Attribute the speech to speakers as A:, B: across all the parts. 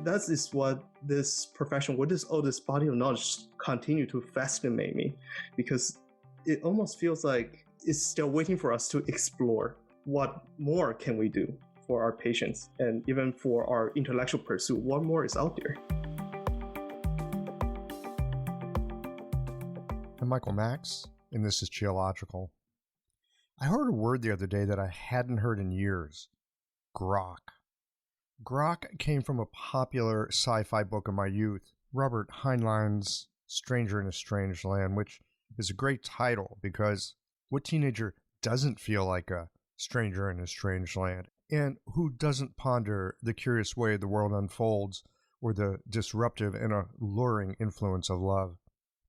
A: That is what this profession, this body of knowledge continue to fascinate me, because it almost feels like it's still waiting for us to explore what more can we do for our patients, and even for our intellectual pursuit, what more is out there.
B: I'm Michael Max, and this is Geological. I heard a word the other day that I hadn't heard in years: grok. Grok came from a popular sci-fi book of my youth, Robert Heinlein's Stranger in a Strange Land, which is a great title because what teenager doesn't feel like a stranger in a strange land? And who doesn't ponder the curious way the world unfolds or the disruptive and alluring influence of love?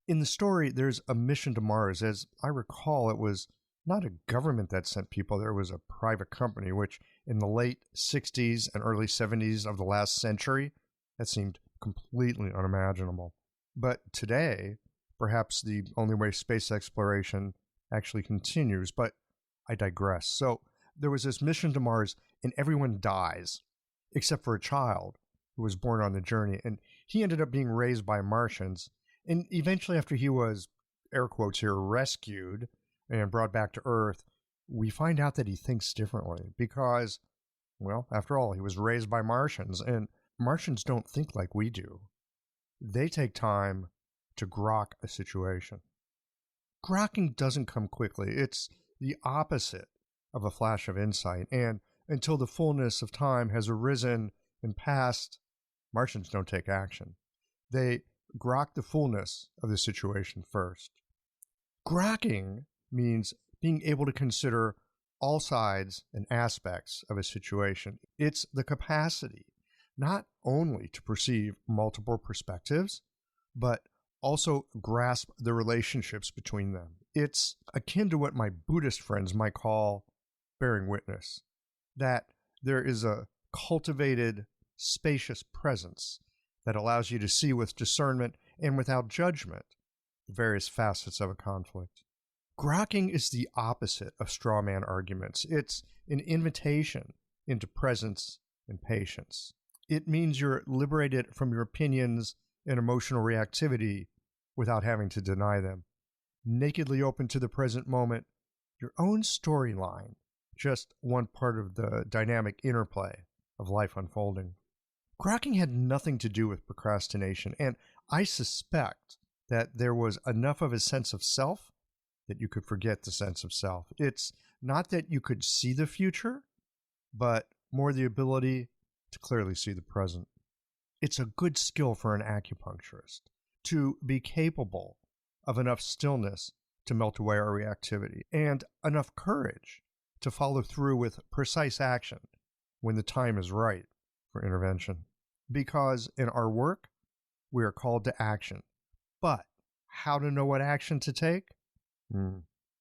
B: In the story, there's a mission to Mars. As I recall, it was not a government that sent people there. It was a private company, which in the late 60s and early 70s of the last century, that seemed completely unimaginable. But today, perhaps the only way space exploration actually continues. But I digress. So there was this mission to Mars, and everyone dies, except for a child who was born on the journey. And he ended up being raised by Martians. And eventually, after he was, air quotes here, rescued and brought back to Earth, we find out that he thinks differently because, well, after all, he was raised by Martians, and Martians don't think like we do. They take time to grok a situation. Grokking doesn't come quickly. It's the opposite of a flash of insight, and until the fullness of time has arisen and passed, Martians don't take action. They grok the fullness of the situation first. Grokking means being able to consider all sides and aspects of a situation. It's the capacity not only to perceive multiple perspectives, but also grasp the relationships between them. It's akin to what my Buddhist friends might call bearing witness, that there is a cultivated, spacious presence that allows you to see with discernment and without judgment the various facets of a conflict. Grokking is the opposite of straw man arguments. It's an invitation into presence and patience. It means you're liberated from your opinions and emotional reactivity without having to deny them. Nakedly open to the present moment, your own storyline, just one part of the dynamic interplay of life unfolding. Grokking had nothing to do with procrastination, and I suspect that there was enough of a sense of self that you could forget the sense of self. It's not that you could see the future, but more the ability to clearly see the present. It's a good skill for an acupuncturist to be capable of enough stillness to melt away our reactivity and enough courage to follow through with precise action when the time is right for intervention. Because in our work, we are called to action. But how to know what action to take?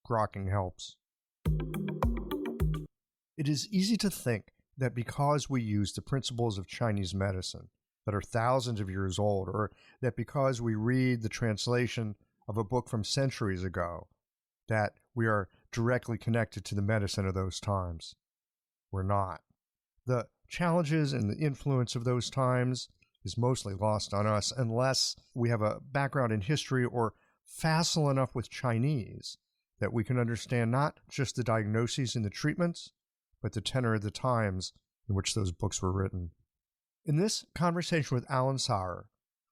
B: Grokking helps. It is easy to think that because we use the principles of Chinese medicine that are thousands of years old, or that because we read the translation of a book from centuries ago, that we are directly connected to the medicine of those times. We're not. The challenges and the influence of those times is mostly lost on us unless we have a background in history or facile enough with Chinese that we can understand not just the diagnoses and the treatments, but the tenor of the times in which those books were written. In this conversation with Allen Tsaur,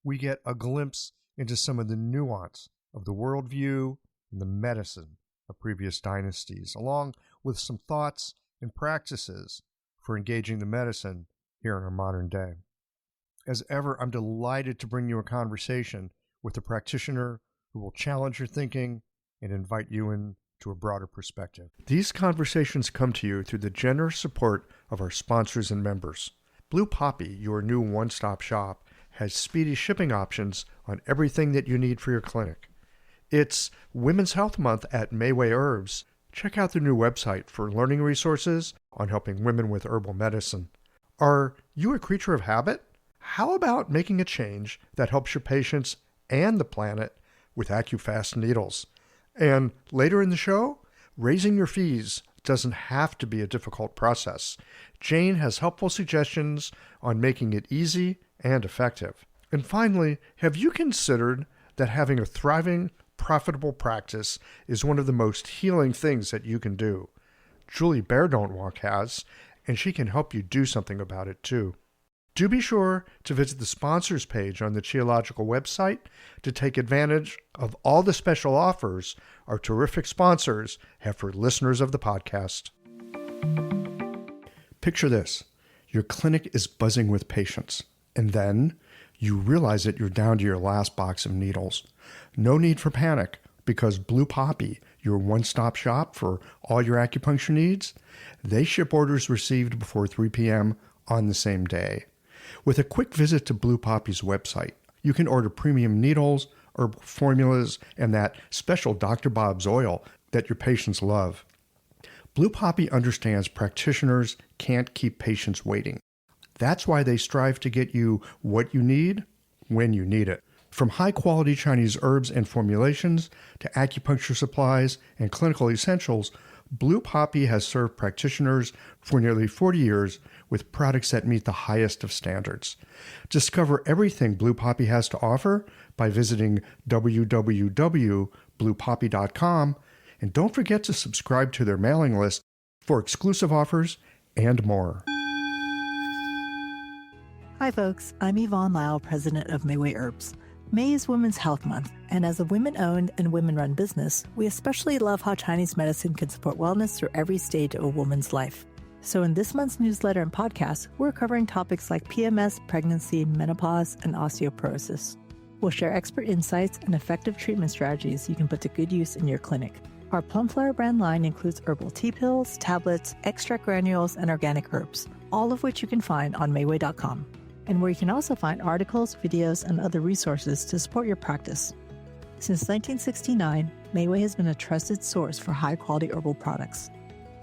B: we get a glimpse into some of the nuance of the worldview and the medicine of previous dynasties, along with some thoughts and practices for engaging the medicine here in our modern day. As ever, I'm delighted to bring you a conversation with a practitioner who will challenge your thinking and invite you into a broader perspective. These conversations come to you through the generous support of our sponsors and members. Blue Poppy, your new one-stop shop, has speedy shipping options on everything that you need for your clinic. It's Women's Health Month at Mayway Herbs. Check out the new website for learning resources on helping women with herbal medicine. Are you a creature of habit? How about making a change that helps your patients and the planet with AccuFast needles? And later in the show, raising your fees doesn't have to be a difficult process. Jane has helpful suggestions on making it easy and effective. And finally, have you considered that having a thriving, profitable practice is one of the most healing things that you can do? Julie Bear-Don't-Walk has, and she can help you do something about it too. Do be sure to visit the sponsors page on the Qiological website to take advantage of all the special offers our terrific sponsors have for listeners of the podcast. Picture this. Your clinic is buzzing with patients, and then you realize that you're down to your last box of needles. No need for panic, because Blue Poppy, your one-stop shop for all your acupuncture needs, they ship orders received before 3 p.m. on the same day. With a quick visit to Blue Poppy's website, you can order premium needles, herbal formulas, and that special Dr. Bob's oil that your patients love. Blue Poppy understands practitioners can't keep patients waiting. That's why they strive to get you what you need when you need it. From high-quality Chinese herbs and formulations to acupuncture supplies and clinical essentials, Blue Poppy has served practitioners for nearly 40 years with products that meet the highest of standards. Discover everything Blue Poppy has to offer by visiting www.bluepoppy.com, and don't forget to subscribe to their mailing list for exclusive offers and more.
C: Hi folks, I'm Yvonne Lau, president of Mayway Herbs. May is Women's Health Month, and as a women-owned and women-run business, we especially love how Chinese medicine can support wellness through every stage of a woman's life. So in this month's newsletter and podcast, we're covering topics like PMS, pregnancy, menopause, and osteoporosis. We'll share expert insights and effective treatment strategies you can put to good use in your clinic. Our Plumflower brand line includes herbal tea pills, tablets, extract granules, and organic herbs, all of which you can find on Mayway.com, and where you can also find articles, videos, and other resources to support your practice. Since 1969, Mayway has been a trusted source for high-quality herbal products.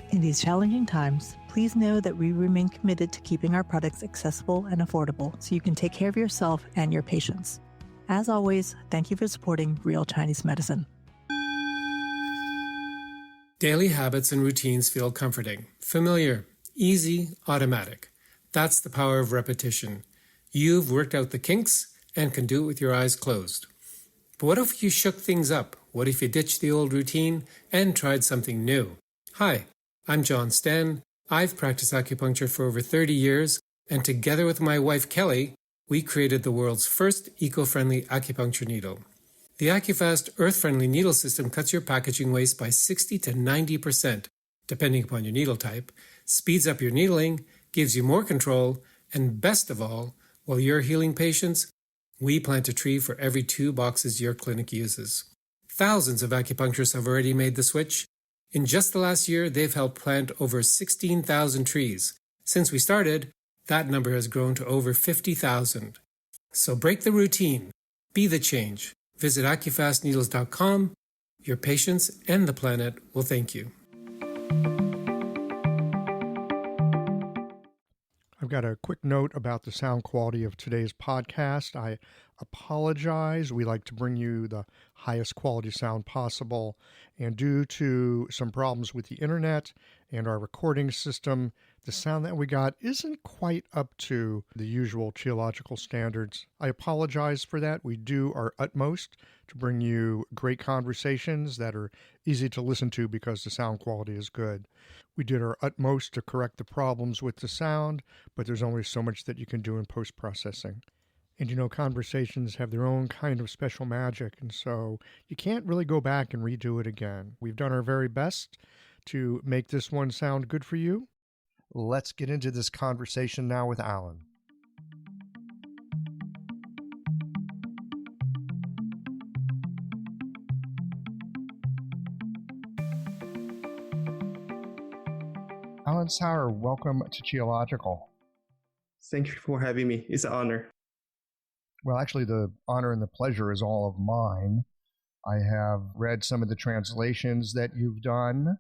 C: In these challenging times, please know that we remain committed to keeping our products accessible and affordable so you can take care of yourself and your patients. As always, thank you for supporting Real Chinese Medicine.
D: Daily habits and routines feel comforting, familiar, easy, automatic. That's the power of repetition. You've worked out the kinks and can do it with your eyes closed. But what if you shook things up? What if you ditched the old routine and tried something new? Hi, I'm John Sten. I've practiced acupuncture for over 30 years, and together with my wife Kelly, we created the world's first eco-friendly acupuncture needle. The AcuFast earth-friendly needle system cuts your packaging waste by 60 to 90%, depending upon your needle type, speeds up your needling, gives you more control, and best of all, while you're healing patients, we plant a tree for every 2 boxes your clinic uses. Thousands of acupuncturists have already made the switch. In just the last year, they've helped plant over 16,000 trees. Since we started, that number has grown to over 50,000. So break the routine. Be the change. Visit acufastneedles.com. Your patients and the planet will thank you.
B: I've got a quick note about the sound quality of today's podcast. I apologize. We like to bring you the highest quality sound possible, and due to some problems with the internet and our recording system, the sound that we got isn't quite up to the usual Qiological standards. I apologize for that. We do our utmost to bring you great conversations that are easy to listen to because the sound quality is good. We did our utmost to correct the problems with the sound, but there's only so much that you can do in post-processing. And you know, conversations have their own kind of special magic, and so you can't really go back and redo it again. We've done our very best to make this one sound good for you. Let's get into this conversation now with Allen. Allen Tsaur, welcome to Qiological.
A: Thank you for having me. It's an honor.
B: Well, actually, the honor and the pleasure is all of mine. I have read some of the translations that you've done.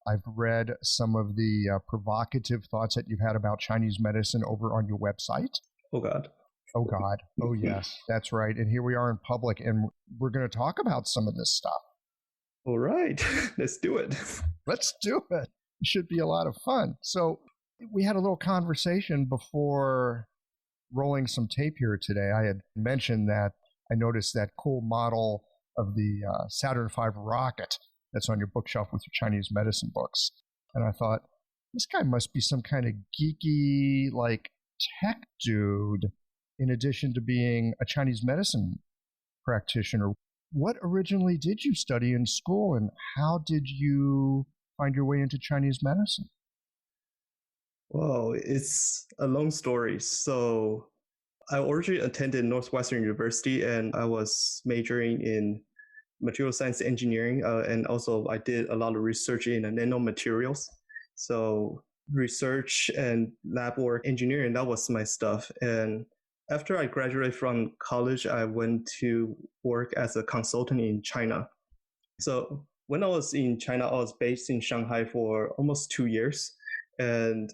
B: I've read some of the provocative thoughts that you've had about Chinese medicine over on your website.
A: Oh, God.
B: Oh, God. Oh, yes. That's right. And here we are in public, and we're going to talk about some of this stuff.
A: All right. Let's do it.
B: Let's do it. It should be a lot of fun. So we had a little conversation before rolling some tape here today, I had mentioned that I noticed that cool model of the Saturn V rocket that's on your bookshelf with your Chinese medicine books. And I thought, this guy must be some kind of geeky, like, tech dude, in addition to being a Chinese medicine practitioner. What originally did you study in school, and how did you find your way into Chinese medicine?
A: Well, it's a long story. So I originally attended Northwestern University, and I was majoring in material science engineering, and also I did a lot of research in nanomaterials. So research and lab work, engineering, that was my stuff. And after I graduated from college, I went to work as a consultant in China. So when I was in China, I was based in Shanghai for almost 2 years. And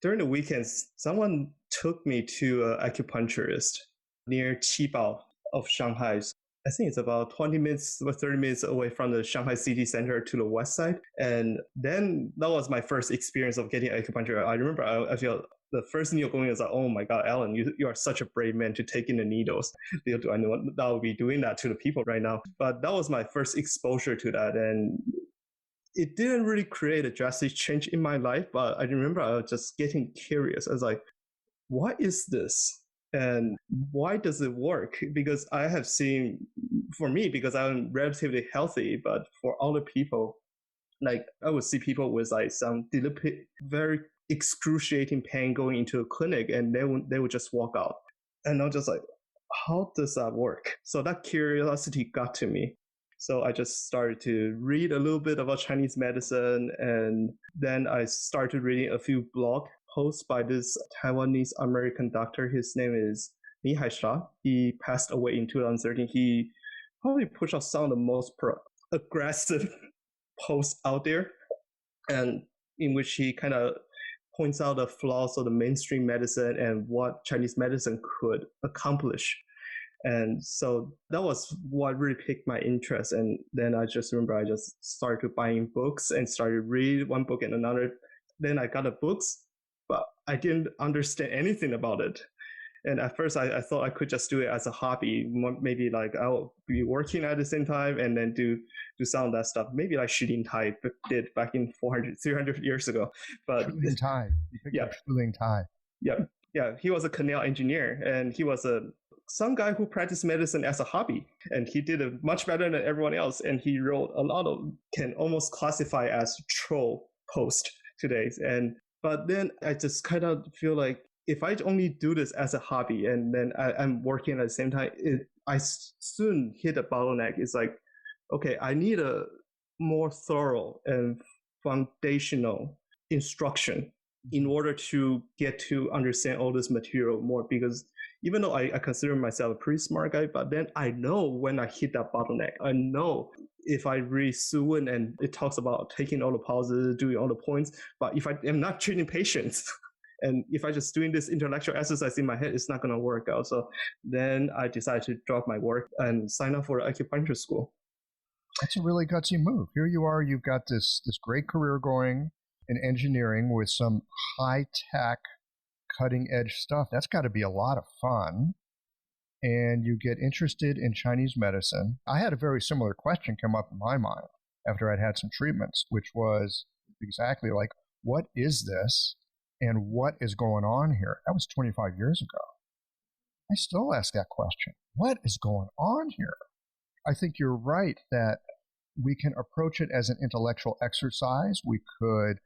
A: during the weekends, someone took me to an acupuncturist near Qibao of Shanghai. I think it's about 20 minutes or 30 minutes away from the Shanghai city center to the west side. And then that was my first experience of getting acupuncture. I remember I feel the first needle going is like, oh my God, Alan, you are such a brave man to take in the needles. I know that I would be doing that to the people right now. But that was my first exposure to that. And it didn't really create a drastic change in my life, but I remember I was just getting curious. I was like, what is this? And why does it work? Because I have seen, for me, because I'm relatively healthy, but for other people, like I would see people with like some very excruciating pain going into a clinic, and they would just walk out. And I'm just like, how does that work? So that curiosity got to me. So I just started to read a little bit about Chinese medicine, and then I started reading a few blog posts by this Taiwanese American doctor. His name is Li Haisha. He passed away in 2013. He probably pushed out some of the most aggressive posts out there, and in which he kind of points out the flaws of the mainstream medicine and what Chinese medicine could accomplish. And so that was what really piqued my interest. And then I just remember I just started buying books and started reading one book and another. Then I got the books, but I didn't understand anything about it. And at first I thought I could just do it as a hobby. Maybe like I'll be working at the same time and then do some of that stuff. Maybe like Shi Tai did back in 300 years ago. But
B: Tai. Yeah. Tai.
A: Yeah. He was a canal engineer, and he was some guy who practiced medicine as a hobby, and he did it much better than everyone else. And he wrote a lot of, can almost classify as troll post today. But then I just kind of feel like if I only do this as a hobby and then I'm working at the same time, I soon hit a bottleneck. It's like, okay, I need a more thorough and foundational instruction in order to get to understand all this material more. Because even though I consider myself a pretty smart guy, but then I know when I hit that bottleneck, I know if I read Suwon and it talks about taking all the pauses, doing all the points, but if I am not treating patients, and if I just doing this intellectual exercise in my head, it's not going to work out. So then I decided to drop my work and sign up for the acupuncture school.
B: That's a really gutsy move. Here you are, you've got this great career going in engineering with some high-tech, cutting-edge stuff. That's got to be a lot of fun. And you get interested in Chinese medicine. I had a very similar question come up in my mind after I'd had some treatments, which was exactly like, what is this? And what is going on here? That was 25 years ago. I still ask that question. What is going on here? I think you're right that we can approach it as an intellectual exercise. We could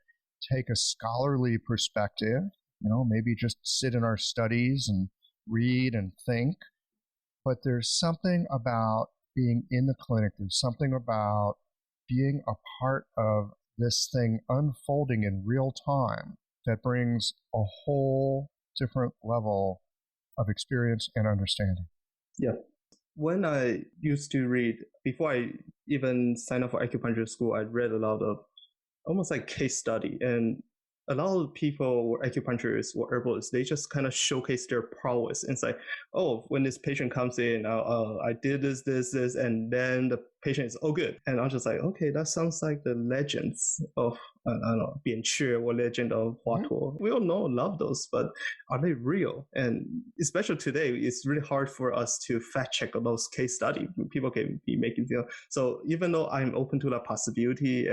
B: take a scholarly perspective, maybe just sit in our studies and read and think. But there's something about being in the clinic. There's something about being a part of this thing unfolding in real time that brings a whole different level of experience and understanding.
A: Yeah. When I used to read, before I even signed up for acupuncture school, I read a lot of almost like case study. And a lot of people were acupuncturists or herbalists. They just kind of showcase their prowess. And it's like, oh, when this patient comes in, I did this, and then the patient is all good. And I'm just like, okay, that sounds like the legends of, I don't know, Bian Che or legend of Huatuo. We all love those, but are they real? And especially today, it's really hard for us to fact check those case studies. People can be making, so even though I'm open to that possibility,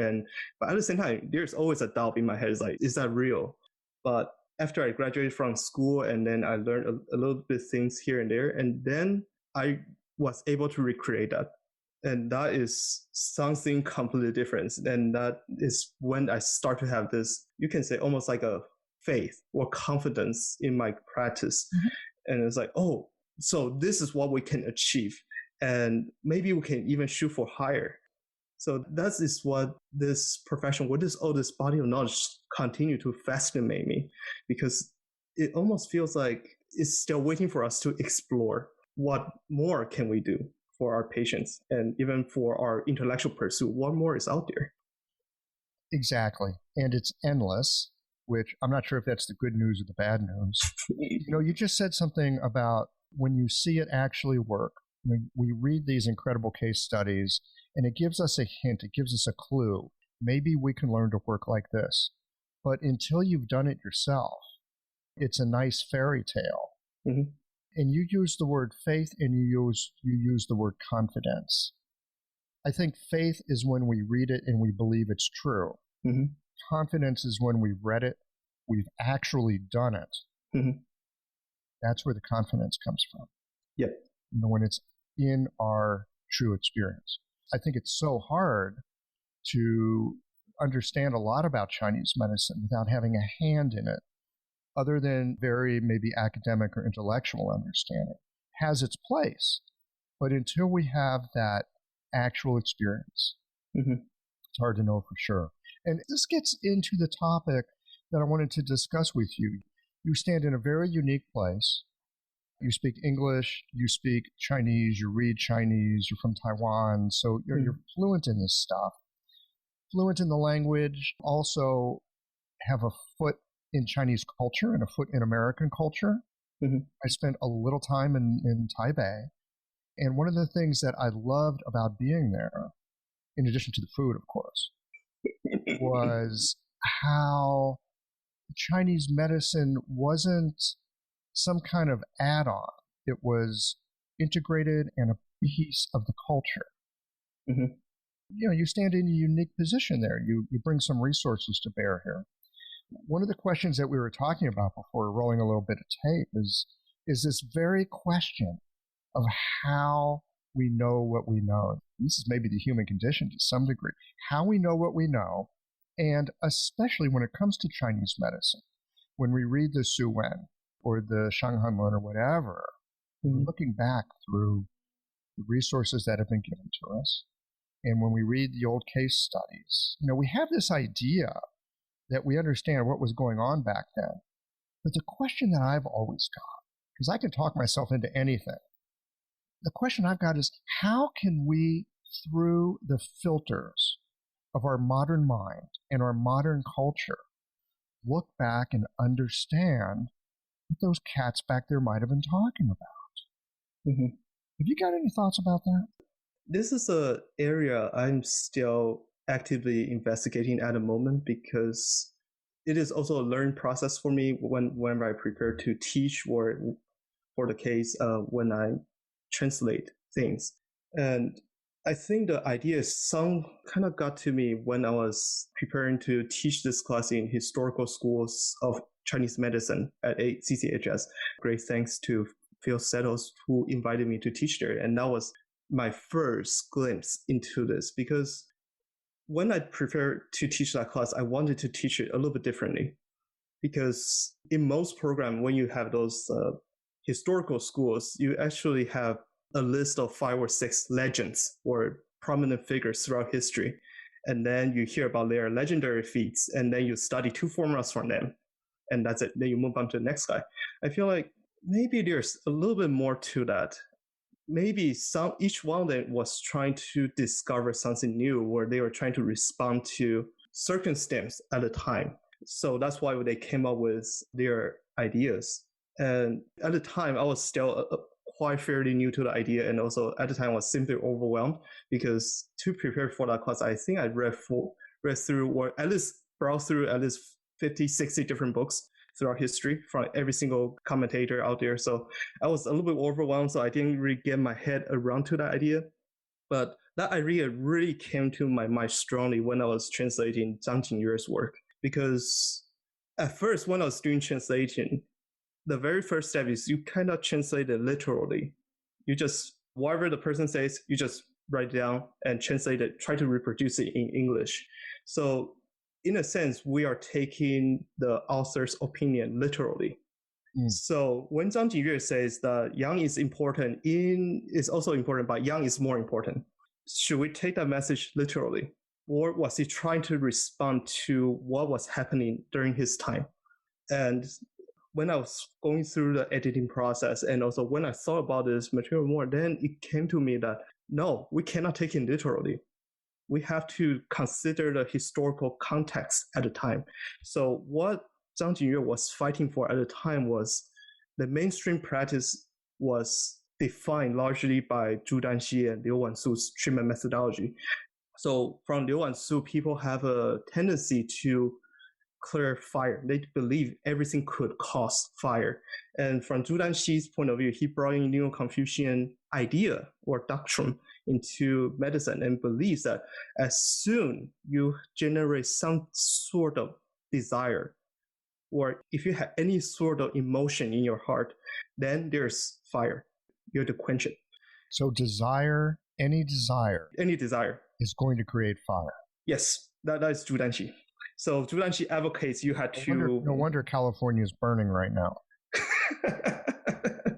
A: but at the same time, there's always a doubt in my head. It's like, is that real? But after I graduated from school, and then I learned a little bit things here and there, and then I was able to recreate that. And that is something completely different. And that is when I start to have this, you can say almost like a faith or confidence in my practice. And it's like, oh, so this is what we can achieve. And maybe we can even shoot for higher. So that is what this profession, what is all this body of knowledge continue to fascinate me, because it almost feels like it's still waiting for us to explore what more can we do for our patients, and even for our intellectual pursuit, what more is out there.
B: Exactly. And it's endless, which I'm not sure if that's the good news or the bad news. You just said something about when you see it actually work. We read these incredible case studies, and it gives us a hint, it gives us a clue. Maybe we can learn to work like this. But until you've done it yourself, it's a nice fairy tale. And you use the word faith, and you use the word confidence. I think faith is when we read it and we believe it's true. Confidence is when we've read it, we've actually done it. That's where the confidence comes from.
A: Yep.
B: When it's in our true experience. I think it's so hard to understand a lot about Chinese medicine without having a hand in it, other than very maybe academic or intellectual understanding. Has its place, but until we have that actual experience, it's hard to know for sure. And this gets into the topic that I wanted to discuss with you. You stand in a very unique place. You speak English, you speak Chinese, you read Chinese, you're from Taiwan, so you're fluent in this stuff. Fluent in the language, also have a foot in Chinese culture and a foot in American culture. I spent a little time in Taipei, and one of the things that I loved about being there, in addition to the food, of course, was how Chinese medicine wasn't some kind of add-on. It was integrated and a piece of the culture. You stand in a unique position there. You bring some resources to bear here. One of the questions that we were talking about before rolling a little bit of tape is this very question of how we know what we know. This is maybe the human condition to some degree. How we know what we know, and especially when it comes to Chinese medicine, when we read the Su Wen or the Shanghanlun or whatever, we're looking back through the resources that have been given to us. And when we read the old case studies, we have this idea that we understand what was going on back then. But the question that I've always got, because I can talk myself into anything, the question I've got is, how can we, through the filters of our modern mind and our modern culture, look back and understand what those cats back there might have been talking about? Have you got any thoughts about that?
A: This is an area I'm still actively investigating at the moment, because it is also a learning process for me whenever I prepare to teach, or for the case when I translate things. And I think the idea some kind of got to me when I was preparing to teach this class in historical schools of Chinese medicine at CCHS. Great thanks to Phil Settles, who invited me to teach there. And that was my first glimpse into this, because when I prepared to teach that class, I wanted to teach it a little bit differently. Because in most programs, when you have those historical schools, you actually have a list of 5 or 6 legends or prominent figures throughout history. And then you hear about their legendary feats, and then you study 2 formulas from them. And that's it. Then you move on to the next guy. I feel like maybe there's a little bit more to that. Maybe each one of them was trying to discover something new, or they were trying to respond to circumstance at the time. So that's why they came up with their ideas. And at the time, I was still quite fairly new to the idea, and also at the time I was simply overwhelmed because to prepare for that class, I think I read through or at least browsed through at least 50, 60 different books throughout history from every single commentator out there. So I was a little bit overwhelmed, so I didn't really get my head around to that idea. But that idea really came to my mind strongly when I was translating Zhang Jingyue's work. Because at first, when I was doing translation, the very first step is you kind of translate it literally. You just, whatever the person says, you just write it down and translate it, try to reproduce it in English. So in a sense, we are taking the author's opinion literally. So when Zhang Jingyue says that yang is important, yin is also important, but yang is more important, should we take that message literally? Or was he trying to respond to what was happening during his time? And when I was going through the editing process, and also when I thought about this material more, then it came to me that no, we cannot take it literally. We have to consider the historical context at the time. So what Zhang Jingyue was fighting for at the time was the mainstream practice was defined largely by Zhu Danxi and Liu Wansu's treatment methodology. So from Liu Wansu, people have a tendency to clear fire. They believe everything could cause fire. And from Zhu Danxi's point of view, he brought in Neo-Confucian idea or doctrine into medicine and believes that as soon you generate some sort of desire, or if you have any sort of emotion in your heart, then there's fire. You have to quench it.
B: So any desire is going to create fire.
A: Yes, that is Zhu Danxi. So Zhu Danxi advocates you had to...
B: No wonder California is burning right now.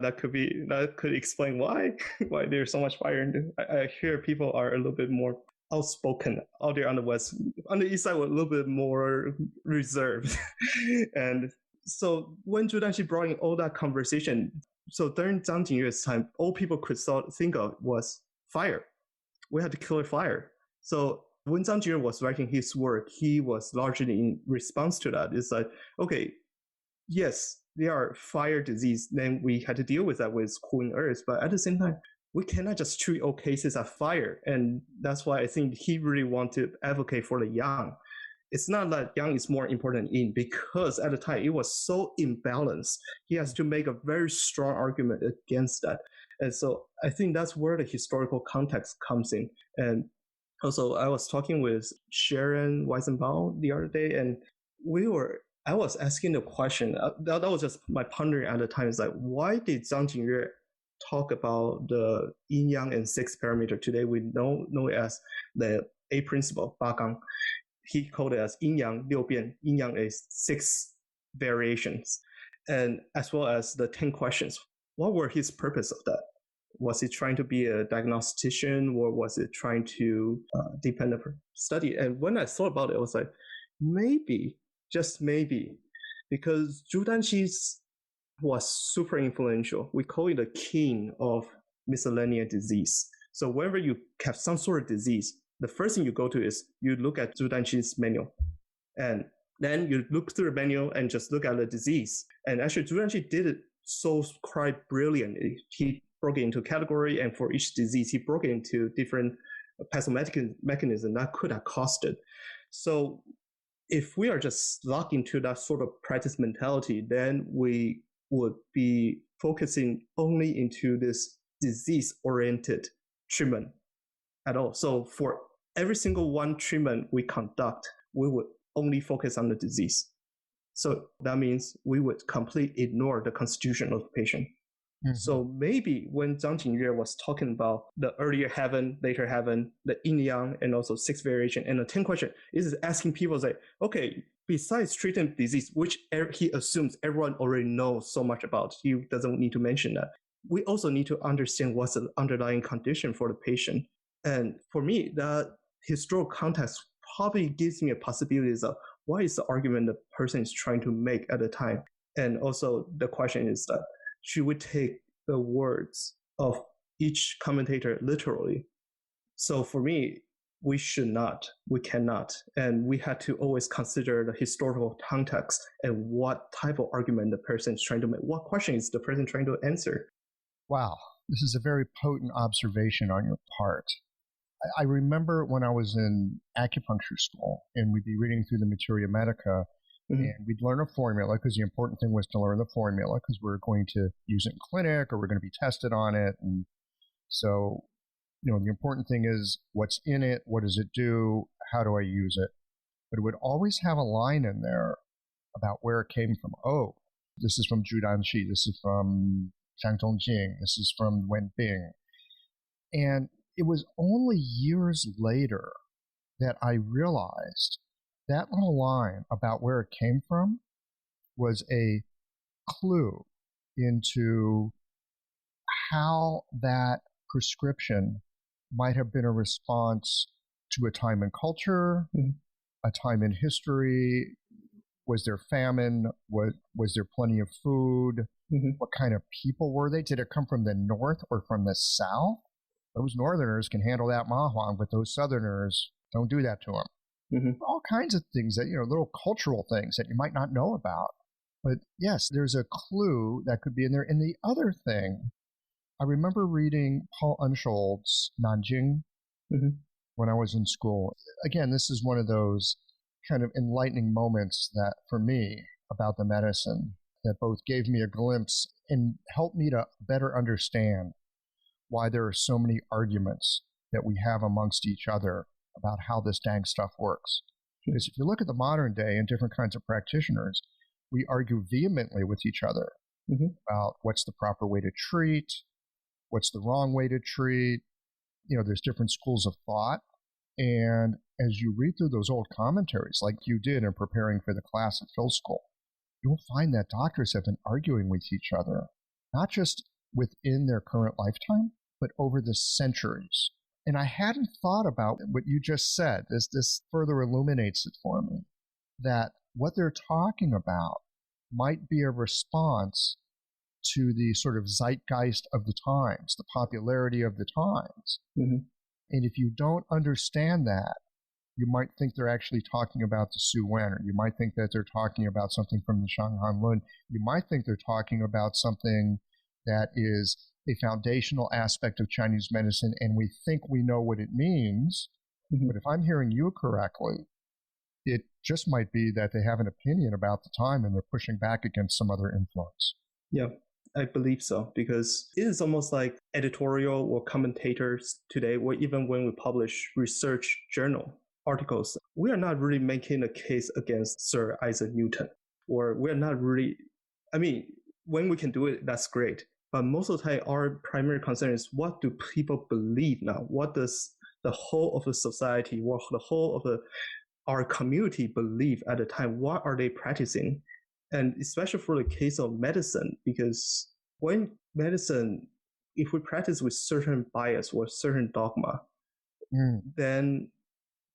A: That could explain why there's so much fire. I hear people are a little bit more outspoken out there on the west. On the east side, we're a little bit more reserved. And so when Zhu Danxi brought in all that conversation, so during Zhang Jingyue's time, all people could think of was fire. We had to kill fire. So when Zhang Jingyue was writing his work, he was largely in response to that. It's like, okay, yes, there are fire disease, then we had to deal with that with cooling earth. But at the same time, we cannot just treat all cases as fire. And that's why I think he really wanted to advocate for the yang. It's not that yang is more important in, because at the time it was so imbalanced. He has to make a very strong argument against that. And so I think that's where the historical context comes in. And also, I was talking with Sharon Weisenbaum the other day, and I was asking the question, that was just my pondering at the time, is like, why did Zhang Jingyue talk about the yin-yang and 6 parameter? Today we know it as the A principle, 八纲. He called it as yin-yang 6变, yin-yang is 6 variations, and as well as the 10 questions. What were his purpose of that? Was he trying to be a diagnostician, or was it trying to deepen the study? And when I thought about it, I was like, maybe, just maybe, because Zhu Danxi was super influential. We call it the king of miscellaneous disease. So whenever you have some sort of disease, the first thing you go to is you look at Zhu Danxi's manual. And then you look through the manual and just look at the disease. And actually, Zhu Danxi did it so quite brilliantly. He broke it into category, and for each disease, he broke it into different pathomechanism that could have caused it. So if we are just locked into that sort of practice mentality, then we would be focusing only into this disease-oriented treatment at all. So for every single one treatment we conduct, we would only focus on the disease. So that means we would completely ignore the constitution of the patient. Mm-hmm. So maybe when Zhang Jingyue was talking about the earlier heaven, later heaven, the yin yang, and also 6 variation, and the 10 question, is asking people, like, okay, besides treating disease, which he assumes everyone already knows so much about, he doesn't need to mention that. We also need to understand what's the underlying condition for the patient. And for me, that historical context probably gives me a possibility of what is the argument the person is trying to make at the time. And also the question is that, should we take the words of each commentator literally? So for me, we should not, we cannot. And we had to always consider the historical context and what type of argument the person is trying to make. What question is the person trying to answer?
B: Wow, this is a very potent observation on your part. I remember when I was in acupuncture school and we'd be reading through the Materia Medica and we'd learn a formula because the important thing was to learn the formula because we're going to use it in clinic or we're going to be tested on it. And so, the important thing is what's in it, what does it do, how do I use it? But it would always have a line in there about where it came from. Oh, this is from Zhudanxi, this is from Zhang Dongjing, this is from Wenbing. And it was only years later that I realized that little line about where it came from was a clue into how that prescription might have been a response to a time in culture, a time in history. Was there famine? Was there plenty of food? What kind of people were they? Did it come from the north or from the south? Those northerners can handle that mahuang, but those southerners don't do that to them. All kinds of things that, little cultural things that you might not know about. But yes, there's a clue that could be in there. And the other thing, I remember reading Paul Unshold's Nanjing when I was in school. Again, this is one of those kind of enlightening moments that, for me, about the medicine, that both gave me a glimpse and helped me to better understand why there are so many arguments that we have amongst each other about how this dang stuff works. Because if you look at the modern day and different kinds of practitioners, we argue vehemently with each other about what's the proper way to treat, what's the wrong way to treat. There's different schools of thought. And as you read through those old commentaries, like you did in preparing for the class at Phil School, you'll find that doctors have been arguing with each other, not just within their current lifetime, but over the centuries. And I hadn't thought about what you just said. This further illuminates it for me, that what they're talking about might be a response to the sort of zeitgeist of the times, the popularity of the times. And if you don't understand that, you might think they're actually talking about the Su Wen, or you might think that they're talking about something from the Shanghan Lun. You might think they're talking about something that is a foundational aspect of Chinese medicine, and we think we know what it means. But if I'm hearing you correctly, it just might be that they have an opinion about the time and they're pushing back against some other influence.
A: Yeah, I believe so, because it is almost like editorial or commentators today, or even when we publish research journal articles, we are not really making a case against Sir Isaac Newton, or we're not really, when we can do it, that's great. But most of the time, our primary concern is what do people believe now? What does the whole of the society, what the whole of our community believe at the time? What are they practicing? And especially for the case of medicine, because when medicine, if we practice with certain bias or certain dogma, then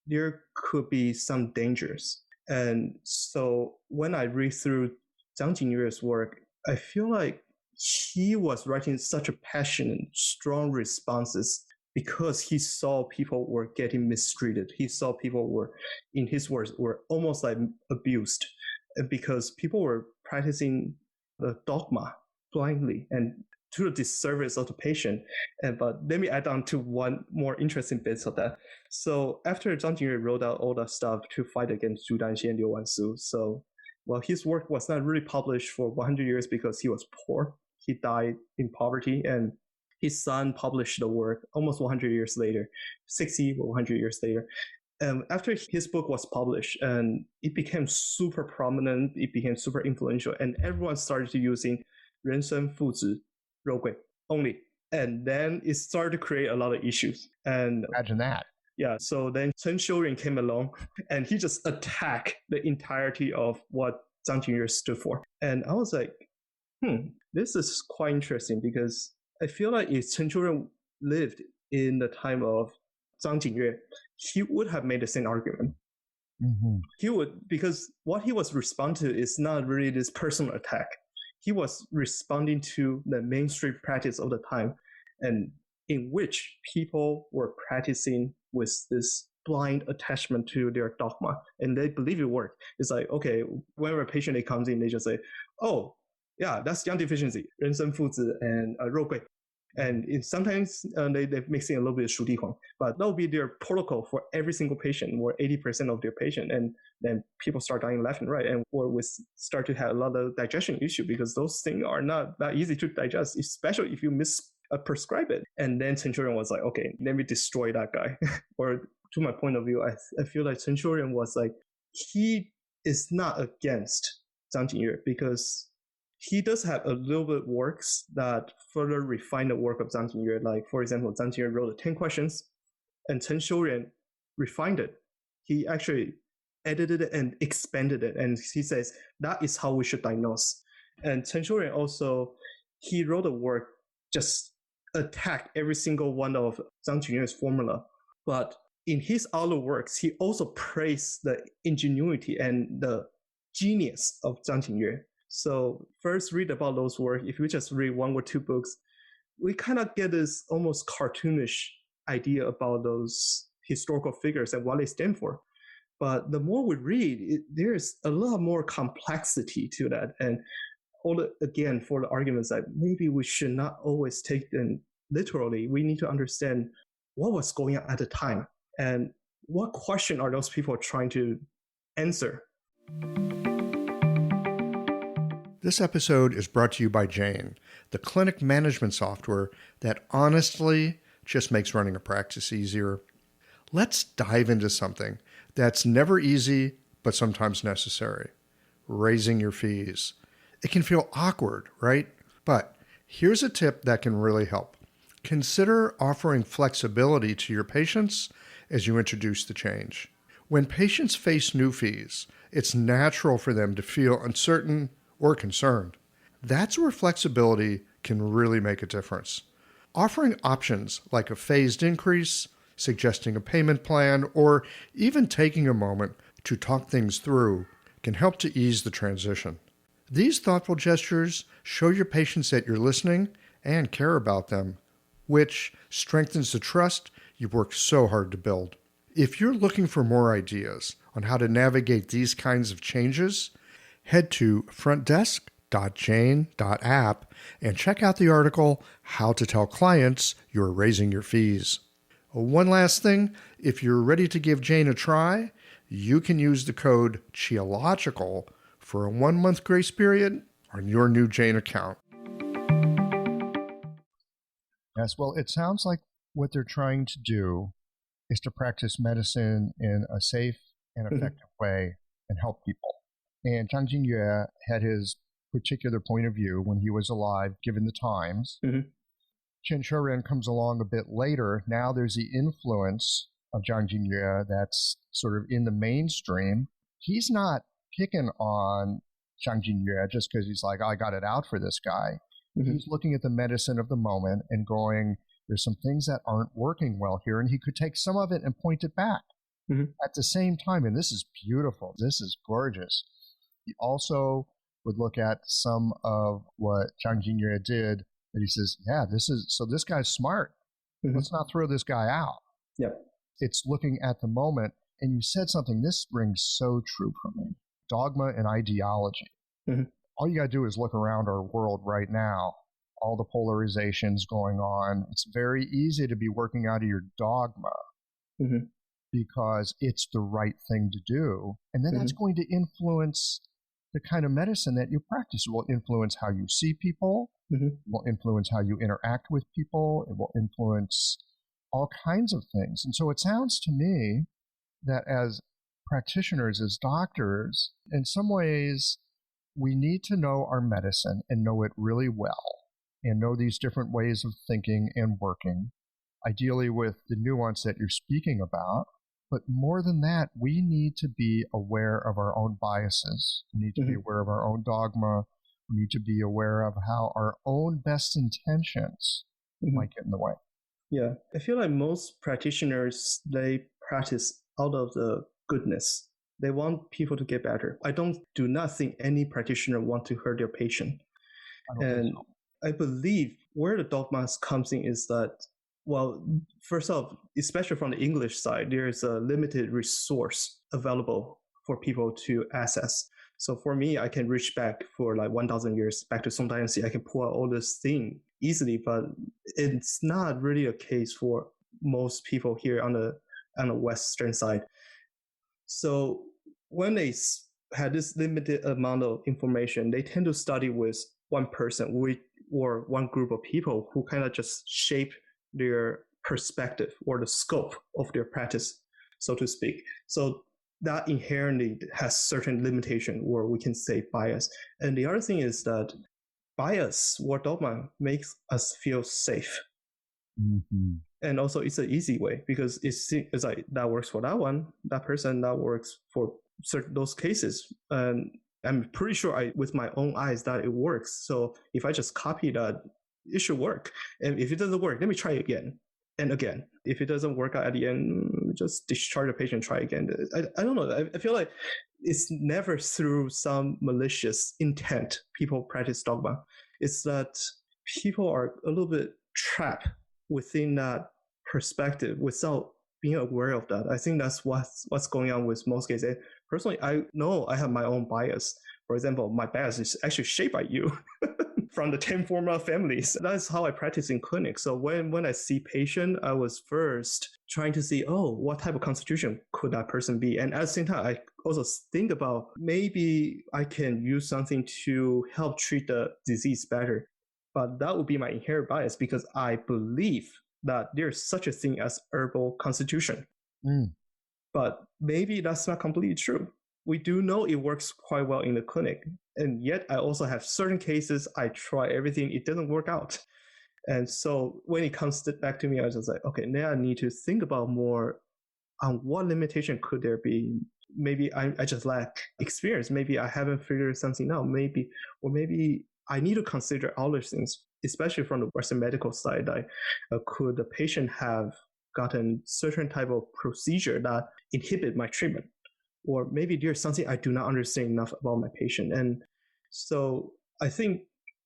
A: there could be some dangers. And so when I read through Zhang Jingyue's work, I feel like he was writing such a passionate, strong responses because he saw people were getting mistreated. He saw people were, in his words, were almost like abused because people were practicing the dogma blindly and to the disservice of the patient. But let me add on to one more interesting bit of that. So after Zhang Jingyue wrote out all that stuff to fight against Zhu Danxi and Liu Wansu, his work was not really published for 100 years because he was poor. He died in poverty, and his son published the work almost 100 years later, 60 or 100 years later. After his book was published, and it became super prominent, it became super influential, and everyone started using 人参父子肉桂 only. And then it started to create a lot of issues. And
B: imagine that.
A: Yeah, so then Chen Xiuren came along, and he just attacked the entirety of what Zhang Jingyue stood for. And I was like, this is quite interesting, because I feel like if Chen Xiuren lived in the time of Zhang Jingyue, he would have made the same argument. He would, because what he was responding to is not really this personal attack. He was responding to the mainstream practice of the time, and in which people were practicing with this blind attachment to their dogma, and they believe it worked. It's like, okay, whenever a patient comes in, they just say, oh, yeah, that's yang deficiency, 人参父子 and 肉桂. And sometimes they mix in a little bit of 熟地黄, but that will be their protocol for every single patient, or 80% of their patient. And then people start dying left and right, or we start to have a lot of digestion issue, because those things are not that easy to digest, especially if you prescribe it. And then Centurion was like, okay, let me destroy that guy. Or to my point of view, I feel like Centurion was like, he is not against Zhang Jingyue, because he does have a little bit works that further refine the work of Zhang Jingyue. Like, for example, Zhang Jingyue wrote 10 questions, and Chen Xiuren refined it. He actually edited it and expanded it, and he says that is how we should diagnose. And Chen Xiuren also, he wrote a work just attack every single one of Zhang Jingyue's formula. But in his other works, he also praised the ingenuity and the genius of Zhang Jingyue. So first read about those works. If you just read one or two books, we kind of get this almost cartoonish idea about those historical figures and what they stand for. But the more we read, there's a lot more complexity to that. And again, for the arguments that maybe we should not always take them literally, we need to understand what was going on at the time and what question are those people trying to answer.
B: This episode is brought to you by Jane, the clinic management software that honestly just makes running a practice easier. Let's dive into something that's never easy, but sometimes necessary: raising your fees. It can feel awkward, right? But here's a tip that can really help. Consider offering flexibility to your patients as you introduce the change. When patients face new fees, it's natural for them to feel uncertain or concerned. That's where flexibility can really make a difference. Offering options like a phased increase, suggesting a payment plan, or even taking a moment to talk things through can help to ease the transition. These thoughtful gestures show your patients that you're listening and care about them, which strengthens the trust you've worked so hard to build. If you're looking for more ideas on how to navigate these kinds of changes, head to frontdesk.jane.app and check out the article, How to Tell Clients You're Raising Your Fees. One last thing, if you're ready to give Jane a try, you can use the code CHIOLOGICAL for a 1-month grace period on your new Jane account. Yes, well, it sounds like what they're trying to do is to practice medicine in a safe and effective way and help people. And Zhang Jingyue had his particular point of view when he was alive, given the times. Chen Xiuren comes along a bit later. Now there's the influence of Zhang Jingyue that's sort of in the mainstream. He's not picking on Zhang Jingyue just because he's like, I got it out for this guy. He's looking at the medicine of the moment and going, there's some things that aren't working well here, and he could take some of it and point it back. At the same time, and this is beautiful, this is gorgeous, he also would look at some of what Zhang Jingyue did, and he says, yeah, this guy's smart. Let's not throw this guy out. It's looking at the moment, and you said something, this rings so true for me. Dogma and ideology. All you got to do is look around our world right now, all the polarizations going on. It's very easy to be working out of your dogma because it's the right thing to do. And then that's going to influence the kind of medicine that you practice. It will influence how you see people. It will influence how you interact with people. It will influence all kinds of things. And so it sounds to me that as practitioners, as doctors, in some ways, we need to know our medicine and know it really well and know these different ways of thinking and working, ideally with the nuance that you're speaking about. But more than that, we need to be aware of our own biases. We need to be aware of our own dogma. We need to be aware of how our own best intentions might get in the way.
A: Yeah, I feel like most practitioners, they practice out of the goodness. They want people to get better. I do not think any practitioner want to hurt their patient. I believe where the dogmas comes in is that, well, first off, especially from the English side, there is a limited resource available for people to access. So for me, I can reach back for like 1,000 years back to Song Dynasty. I can pull out all this thing easily, but it's not really a case for most people here on the Western side. So when they had this limited amount of information, they tend to study with one person or one group of people who kind of just shape their perspective or the scope of their practice, so to speak. So that inherently has certain limitation, or we can say bias. And the other thing is that bias or dogma makes us feel safe. Mm-hmm. And also it's an easy way because it's like that works for that one, that person, that works for certain those cases. And I'm pretty sure with my own eyes that it works. So if I just copy that, it should work. And if it doesn't work, let me try again and again. If it doesn't work out at the end, just discharge the patient, try again. I don't know. I feel like it's never through some malicious intent people practice dogma. It's that people are a little bit trapped within that perspective without being aware of that. I think that's what's going on with most cases. Personally, I know I have my own bias. For example, my bias is actually shaped by you from the 10 formula families. That's how I practice in clinic. So when I see patient, I was first trying to see, what type of constitution could that person be? And at the same time, I also think about maybe I can use something to help treat the disease better. But that would be my inherent bias because I believe that there's such a thing as herbal constitution. But maybe that's not completely true. We do know it works quite well in the clinic. And yet I also have certain cases, I try everything, it doesn't work out. And so when it comes back to me, I was just like, okay, now I need to think about more on what limitation could there be. Maybe I just lack experience. Maybe I haven't figured something out. Maybe I need to consider other things, especially from the Western medical side. Could the patient have gotten certain type of procedure that inhibit my treatment? Or maybe there's something I do not understand enough about my patient. And so I think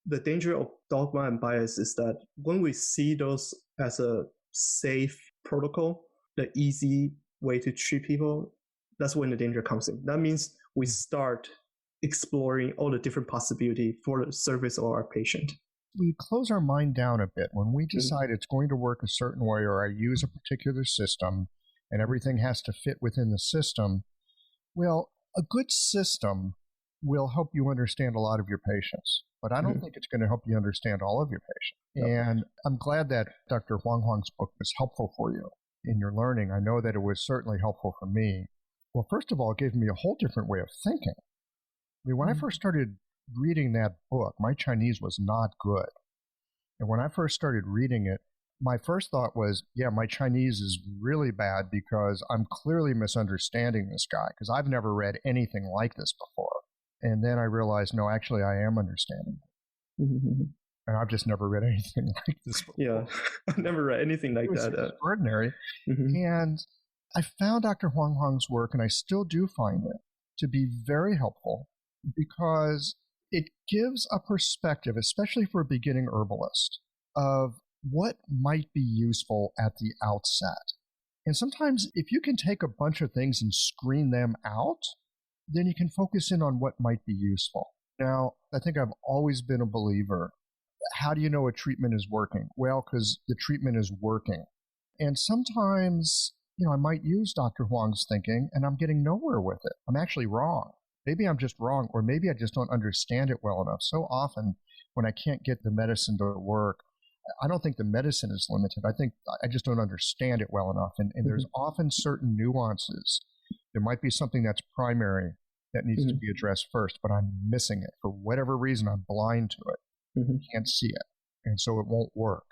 A: the danger of dogma and bias is that when we see those as a safe protocol, the easy way to treat people, that's when the danger comes in. That means we start exploring all the different possibilities for the service of our patient.
B: We close our mind down a bit when we decide it's going to work a certain way, or I use a particular system and everything has to fit within the system. Well, a good system will help you understand a lot of your patients, but I don't think it's going to help you understand all of your patients. And I'm glad that Dr. Huang's book was helpful for you in your learning. I know that it was certainly helpful for me. Well, first of all, it gave me a whole different way of thinking. I mean, when I first started reading that book, my Chinese was not good. And when I first started reading it, my first thought was, my Chinese is really bad because I'm clearly misunderstanding this guy because I've never read anything like this before. And then I realized, no, actually, I am understanding it. And I've just never read anything like this before.
A: Yeah, I've never read anything like that.
B: It's extraordinary. And I found Dr. Huang's work, and I still do find it to be very helpful because it gives a perspective, especially for a beginning herbalist, of what might be useful at the outset. And sometimes if you can take a bunch of things and screen them out, then you can focus in on what might be useful. Now, I think I've always been a believer. How do you know a treatment is working? Well, because the treatment is working. And sometimes, I might use Dr. Huang's thinking and I'm getting nowhere with it. I'm actually wrong. Maybe I'm just wrong, or maybe I just don't understand it well enough. So often when I can't get the medicine to work, I don't think the medicine is limited. I think I just don't understand it well enough. And there's often certain nuances. There might be something that's primary that needs to be addressed first, but I'm missing it. For whatever reason, I'm blind to it. Can't see it. And so it won't work.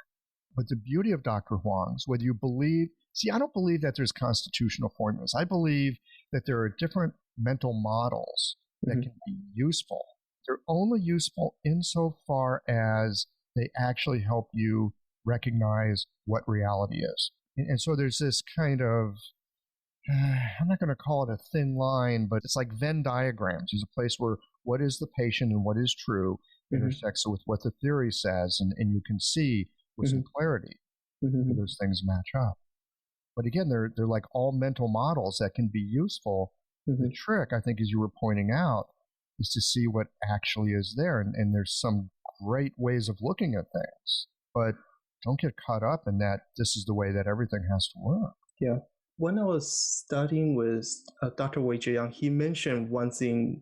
B: But the beauty of Dr. Huang's, whether you believe, I don't believe that there's constitutional formulas. I believe that there are different mental models that can be useful. They're only useful insofar as they actually help you recognize what reality is. And so there's this kind of, I'm not going to call it a thin line, but it's like Venn diagrams. There's a place where what is the patient and what is true intersects with what the theory says, and you can see with some clarity where those things match up. But again, they're like all mental models that can be useful. The trick, I think, as you were pointing out, is to see what actually is there. And there's some great ways of looking at things. but don't get caught up in that this is the way that everything has to work.
A: Yeah. When I was studying with Dr. Wei Jiang, he mentioned one thing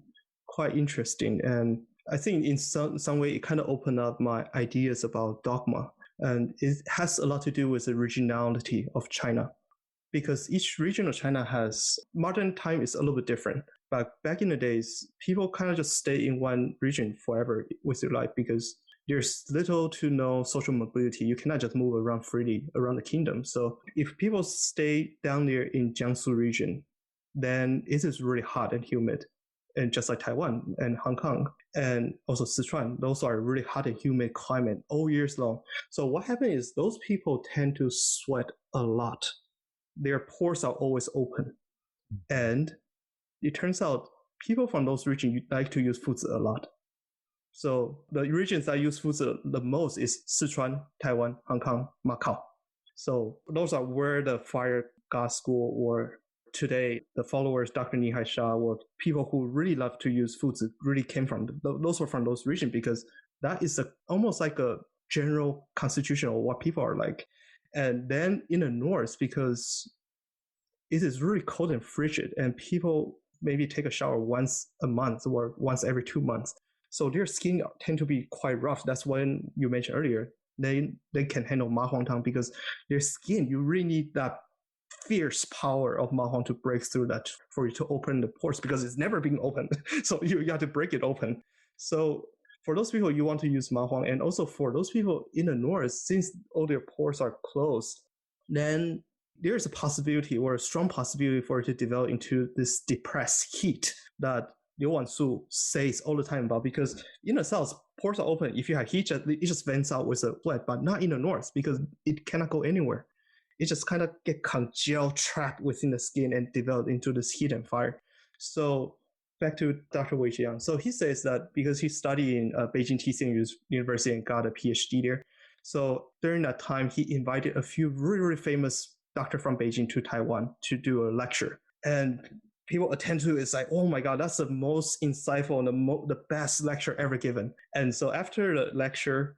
A: quite interesting, and I think in some way it kind of opened up my ideas about dogma. And it has a lot to do with the regionality of China, because each region of China has, modern time is a little bit different. But back in the days, people kind of just stay in one region forever with their life because there's little to no social mobility. You cannot just move around freely around the kingdom. So if people stay down there in Jiangsu region, then it is really hot and humid. And just like Taiwan and Hong Kong and also Sichuan, those are really hot and humid climate all years long. So what happens is those people tend to sweat a lot. Their pores are always open. And it turns out people from those regions like to use foods a lot. So the regions that use foods the most is Sichuan, Taiwan, Hong Kong, Macau. So those are where the fire god school or today the followers Dr. Nihai Shah or people who really love to use foods really came from. Those were from those regions because that is almost like a general constitution of what people are like. And then in the north, because it is really cold and frigid and people maybe take a shower once a month or once every 2 months. So their skin tend to be quite rough. That's when you mentioned earlier, they can handle ma huang tang because their skin, you really need that fierce power of ma huang to break through that for you to open the pores because it's never been opened. So you have to break it open. So for those people, you want to use ma huang. And also for those people in the north, since all their pores are closed, then there's a possibility or a strong possibility for it to develop into this depressed heat that Liu Wansu says all the time about, because in the south, pores are open. If you have heat, it just vents out with a sweat, but not in the north because it cannot go anywhere. It just kind of get congealed, trapped within the skin and develop into this heat and fire. So back to Dr. Wei Jiang. So he says that because he studied in Beijing TCM University and got a PhD there. So during that time, he invited a few really, really famous doctors from Beijing to Taiwan to do a lecture. And people attend to it. It's like, oh my God, that's the most insightful and the best lecture ever given. And so after the lecture,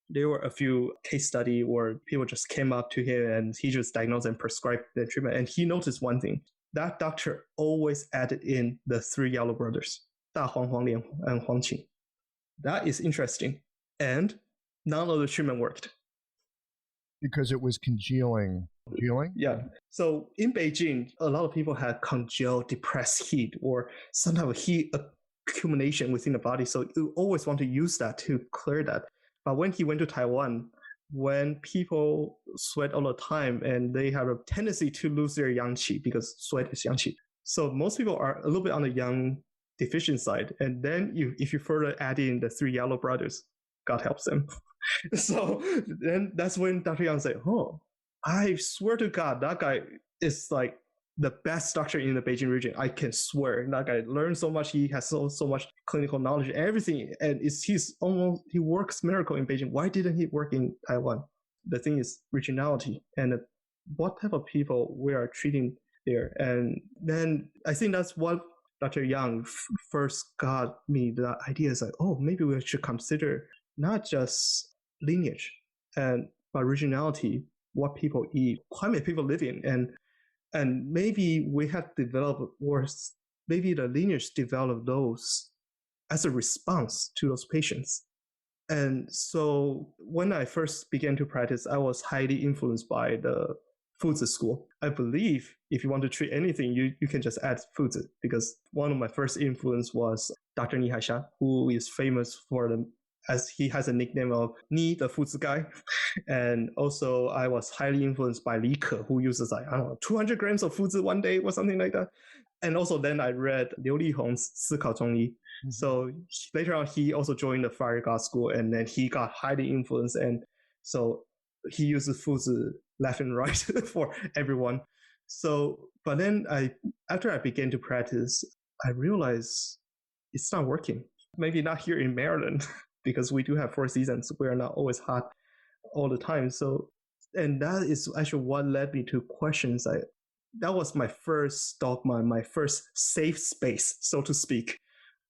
A: there were a few case study where people just came up to him and he just diagnosed and prescribed the treatment. And he noticed one thing. That doctor always added in the 3 yellow brothers, Da Huang, Huang Lian, and Huang Qing. That is interesting. And none of the treatment worked.
B: Because it was congealing. Congealing?
A: Yeah. So in Beijing, a lot of people had congealed, depressed heat or some type of heat accumulation within the body. So you always want to use that to clear that. But when he went to Taiwan, when people sweat all the time and they have a tendency to lose their yang qi because sweat is yang qi. So most people are a little bit on the yang deficient side. And then if you further add in the 3 yellow brothers, God helps them. So then that's when Dr. Yang said, oh, I swear to God, that guy is like the best doctor in the Beijing region. I can swear. That guy learned so much. He has so much clinical knowledge and everything. And he works miracle in Beijing. Why didn't he work in Taiwan? The thing is regionality and what type of people we are treating there. And then I think that's what Dr. Yang first got me the idea is like, oh, maybe we should consider not just lineage but regionality, what people eat, climate people live in, and maybe we have developed, or maybe the lineage developed those as a response to those patients. And so when I first began to practice, I was highly influenced by the Fuzi school. I believe if you want to treat anything, you can just add Fuzi, because one of my first influence was Dr. Nihai Shah, who is famous for as he has a nickname of Ni, the Fuzi guy. And also I was highly influenced by Li Ke, who uses 200 grams of Fuzi one day or something like that. And also then I read Liu Lihong's 思考中医. So later on, he also joined the Fire God School, and then he got highly influenced. And so he uses Fuzi left and right for everyone. So, but then after I began to practice, I realized it's not working. Maybe not here in Maryland, because we do have 4 seasons. We are not always hot all the time. So, and that is actually what led me to questions. That was my first dogma, my first safe space, so to speak.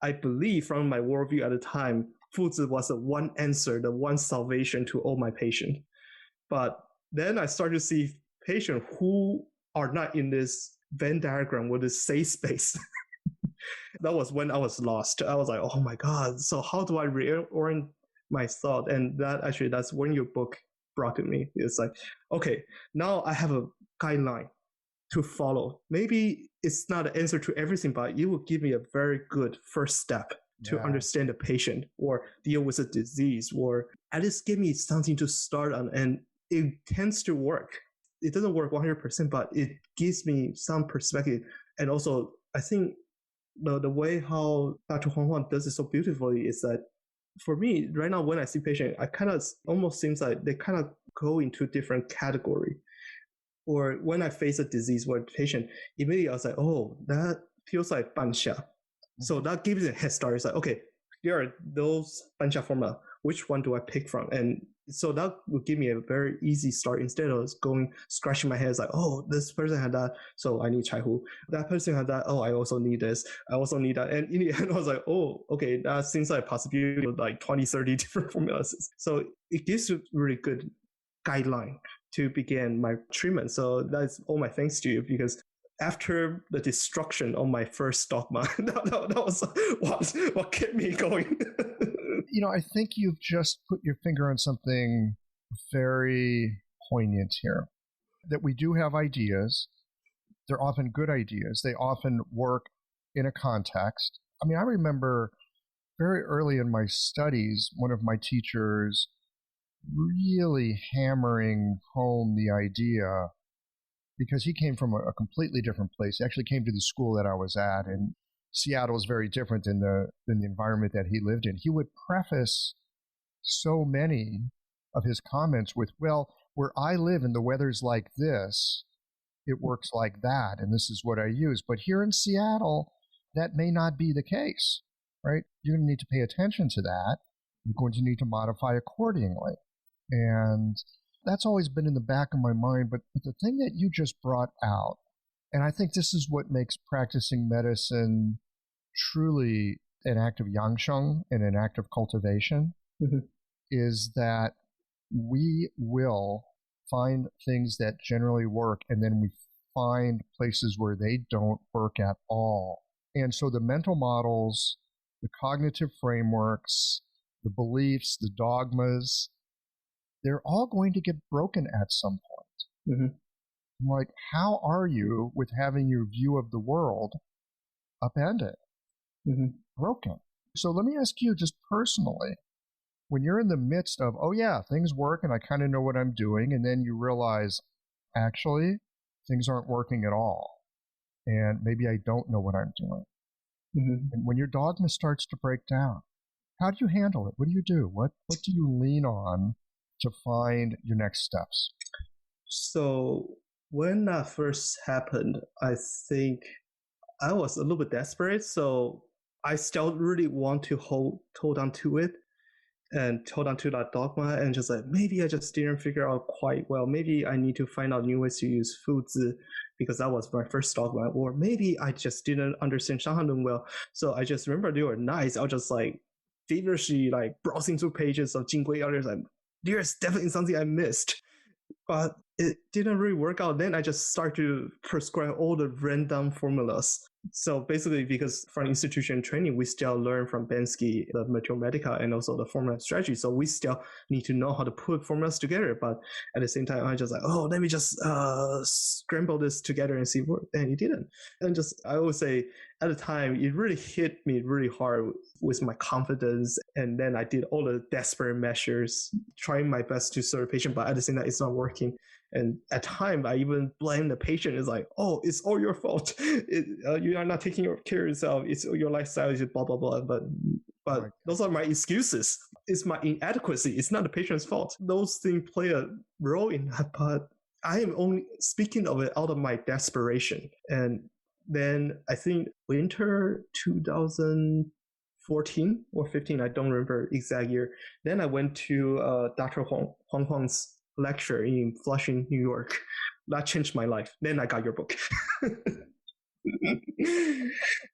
A: I believe from my worldview at the time, Fuzi was the one answer, the one salvation to all my patients. But then I started to see patients who are not in this Venn diagram with this safe space. That was when I was lost. I was like, oh my God, so how do I reorient my thought? And that's when your book brought to me. It's like, okay, now I have a guideline to follow. Maybe it's not an answer to everything, but it will give me a very good first step to understand the patient or deal with a disease, or at least give me something to start on. And it tends to work. It doesn't work 100%, but it gives me some perspective. And also, I think the way how Dr. Huang does it so beautifully is that for me, right now, when I see patients, I kind of almost seems like they kind of go into different category. Or when I face a disease where patient, immediately I was like, oh, that feels like Banxia. So that gives it a head start. It's like, okay, here are those Banxia formula. Which one do I pick from? And so that would give me a very easy start instead of scratching my head. It's like, oh, this person had that, so I need Chaihu. That person had that, oh, I also need this. I also need that. And in the end, I was like, oh, okay, that seems like a possibility of like 20, 30 different formulas. So it gives you really good guideline to begin my treatment. So that's all my thanks to you, because after the destruction of my first dogma, that was what kept me going.
B: I think you've just put your finger on something very poignant here. That we do have ideas. They're often good ideas. They often work in a context. I mean, I remember very early in my studies, one of my teachers really hammering home the idea, because he came from a completely different place. He actually came to the school that I was at, and Seattle is very different than the environment that he lived in. He would preface so many of his comments with, well, where I live and the weather's like this, it works like that, and this is what I use. But here in Seattle, that may not be the case, right? You're going to need to pay attention to that. You're going to need to modify accordingly. And that's always been in the back of my mind. But the thing that you just brought out, and I think this is what makes practicing medicine truly an act of yangsheng and an act of cultivation, is that we will find things that generally work, and then we find places where they don't work at all. And so the mental models, the cognitive frameworks, the beliefs, the dogmas, they're all going to get broken at some point. Like, how are you with having your view of the world upended, broken? So let me ask you just personally, when you're in the midst of, oh yeah, things work and I kind of know what I'm doing, and then you realize, actually, things aren't working at all, and maybe I don't know what I'm doing. And when your dogma starts to break down, how do you handle it? What do you do? What do you lean on to find your next steps?
A: So when that first happened, I think I was a little bit desperate. So I still really want to hold on to it and hold on to that dogma, and just like, maybe I just didn't figure out quite well. Maybe I need to find out new ways to use Fuzi, because that was my first dogma. Or maybe I just didn't understand Shanghanlong well. So I just remember they were nice. I was just like feverishly like browsing through pages of Jingui. Others like, there's definitely something I missed. But it didn't really work out. Then I just started to prescribe all the random formulas. So basically, because from institution training, we still learn from Bensky, the material medica, and also the formula strategy. So we still need to know how to put formulas together. But at the same time, I just like, oh, let me just scramble this together and see what, and it didn't. And just, I would say at the time, it really hit me really hard with my confidence. And then I did all the desperate measures, trying my best to serve the patient, but at the same time, it's not working. And at times, I even blame the patient. It's like, oh, it's all your fault. You are not taking care of yourself. It's your lifestyle, is blah, blah, blah. But those are my excuses. It's my inadequacy. It's not the patient's fault. Those things play a role in that, but I am only speaking of it out of my desperation. And then I think winter 2014 or 15, I don't remember exact year. Then I went to Dr. Huang's lecture in Flushing, New York. That changed my life. Then I got your book.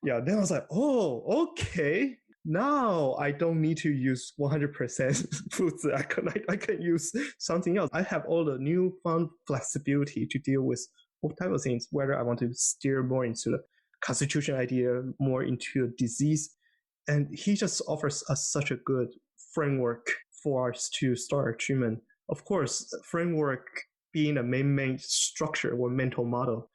A: Yeah, then I was like, oh, okay. now I don't need to use 100% foods. I can use something else. I have all the newfound flexibility to deal with all type of things, whether I want to steer more into the constitution idea, more into disease. And he just offers us such a good framework for us to start our treatment. Of course, framework being a main structure or mental model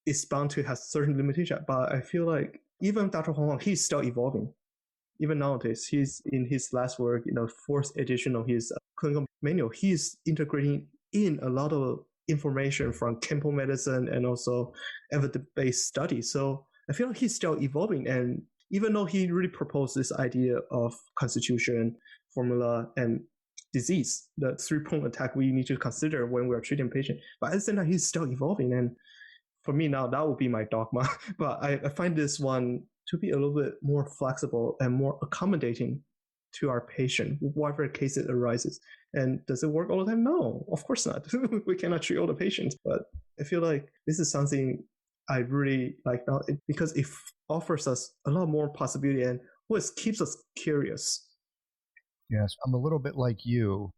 A: is bound to have certain limitations. But I feel like even Dr. Huang, he's still evolving. Even nowadays, he's in his last work, fourth edition of his clinical manual, he's integrating in a lot of information from chemical medicine and also evidence-based studies. So I feel like he's still evolving. And even though he really proposed this idea of constitution, formula, and disease, the 3-pronged attack we need to consider when we are treating patients, but at the same time, he's still evolving. And for me now, that would be my dogma. But I find this one to be a little bit more flexible and more accommodating to our patient, whatever case it arises. And does it work all the time? No, of course not. We cannot treat all the patients. But I feel like this is something I really like now because it offers us a lot more possibility and keeps us curious.
B: Yes, I'm a little bit like you.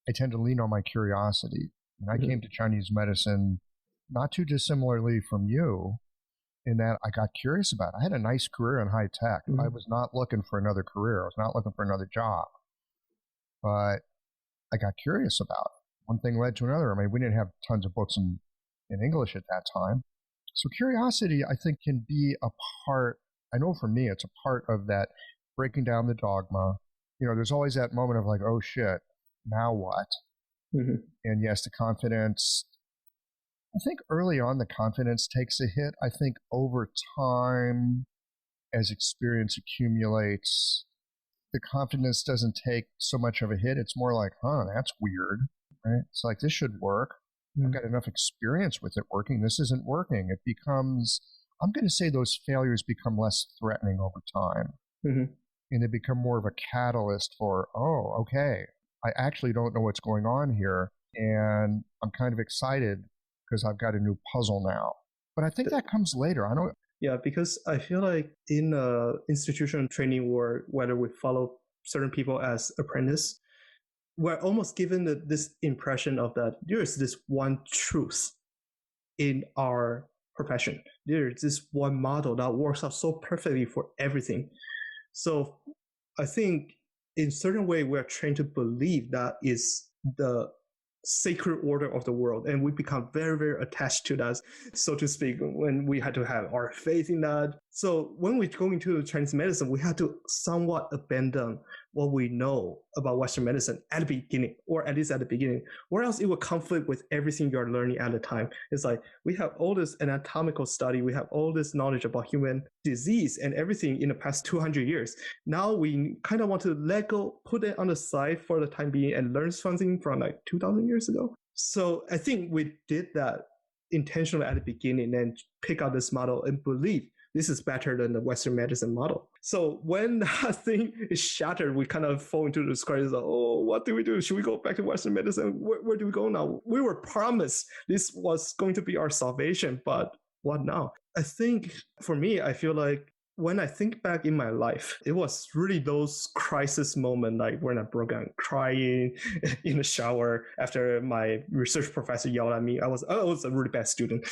B: I tend to lean on my curiosity. And I came to Chinese medicine not too dissimilarly from you, in that I got curious about it. I had a nice career in high tech. I was not looking for another career. I was not looking for another job. But I got curious about it. One thing led to another. I mean, we didn't have tons of books in English at that time. So curiosity, I think, can be a part, I know for me, it's a part of that breaking down the dogma. There's always that moment of like, oh shit, now what? And yes, the confidence, I think early on the confidence takes a hit. I think over time, as experience accumulates, the confidence doesn't take so much of a hit. It's more like, that's weird, right? It's like, this should work. I've got enough experience with it working. This isn't working. It becomes, I'm going to say those failures become less threatening over time. And they become more of a catalyst for, oh, okay, I actually don't know what's going on here. And I'm kind of excited because I've got a new puzzle now. But I think that comes later. I don't.
A: Yeah, because I feel like in institutional training, or whether we follow certain people as apprentice, we're almost given this impression of that there is this one truth in our profession. There is this one model that works out so perfectly for everything. So I think in certain way, we're trained to believe that is the sacred order of the world, and we become very, very attached to that, so to speak, when we had to have our faith in that. So when we go into Chinese medicine, we had to somewhat abandon what we know about Western medicine at the beginning, or at least at the beginning, or else it will conflict with everything you're learning at the time. It's like we have all this anatomical study, we have all this knowledge about human disease and everything in the past 200 years. Now we kind of want to let go, put it on the side for the time being, and learn something from like 2,000 years ago. So I think we did that intentionally at the beginning and pick out this model and believe this is better than the Western medicine model. So when that thing is shattered, we kind of fall into this crisis of, oh, what do we do? Should we go back to Western medicine? Where do we go now? We were promised this was going to be our salvation, but what now? I think for me, I feel like when I think back in my life, it was really those crisis moments, like when I broke down crying in the shower after my research professor yelled at me. I was a really bad student.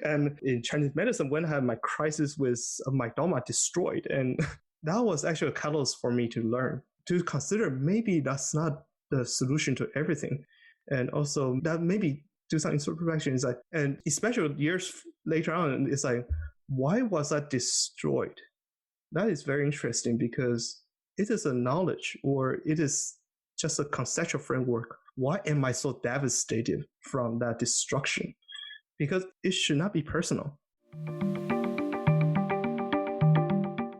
A: And in Chinese medicine, when I had my crisis with my dogma destroyed, and that was actually a catalyst for me to learn, to consider maybe that's not the solution to everything. And also that maybe do some introspection is like, and especially years later on, it's like, why was that destroyed? That is very interesting because it is a knowledge, or it is just a conceptual framework. Why am I so devastated from that destruction? Because it should not be personal.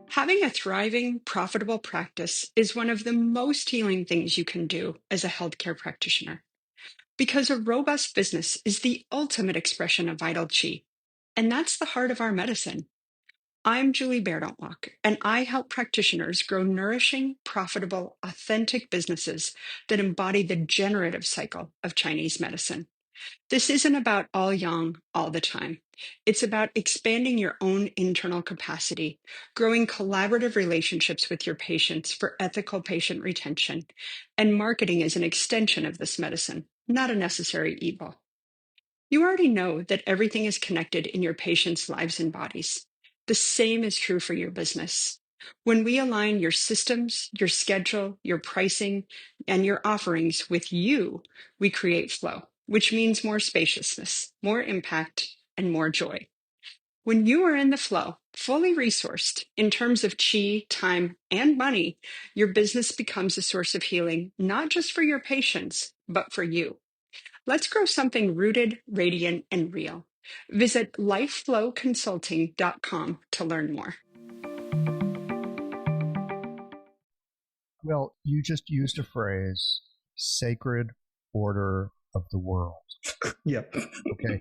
E: Having a thriving, profitable practice is one of the most healing things you can do as a healthcare practitioner. Because a robust business is the ultimate expression of vital qi. And that's the heart of our medicine. I'm Julie Bairdontlock, and I help practitioners grow nourishing, profitable, authentic businesses that embody the generative cycle of Chinese medicine. This isn't about all yang all the time. It's about expanding your own internal capacity, growing collaborative relationships with your patients for ethical patient retention, and marketing as an extension of this medicine, not a necessary evil. You already know that everything is connected in your patients' lives and bodies. The same is true for your business. When we align your systems, your schedule, your pricing, and your offerings with you, we create flow, which means more spaciousness, more impact, and more joy. When you are in the flow, fully resourced in terms of chi, time, and money, your business becomes a source of healing, not just for your patients, but for you. Let's grow something rooted, radiant, and real. Visit lifeflowconsulting.com to learn more.
B: Well, you just used a phrase, sacred order of the world.
A: Yep.
B: Okay.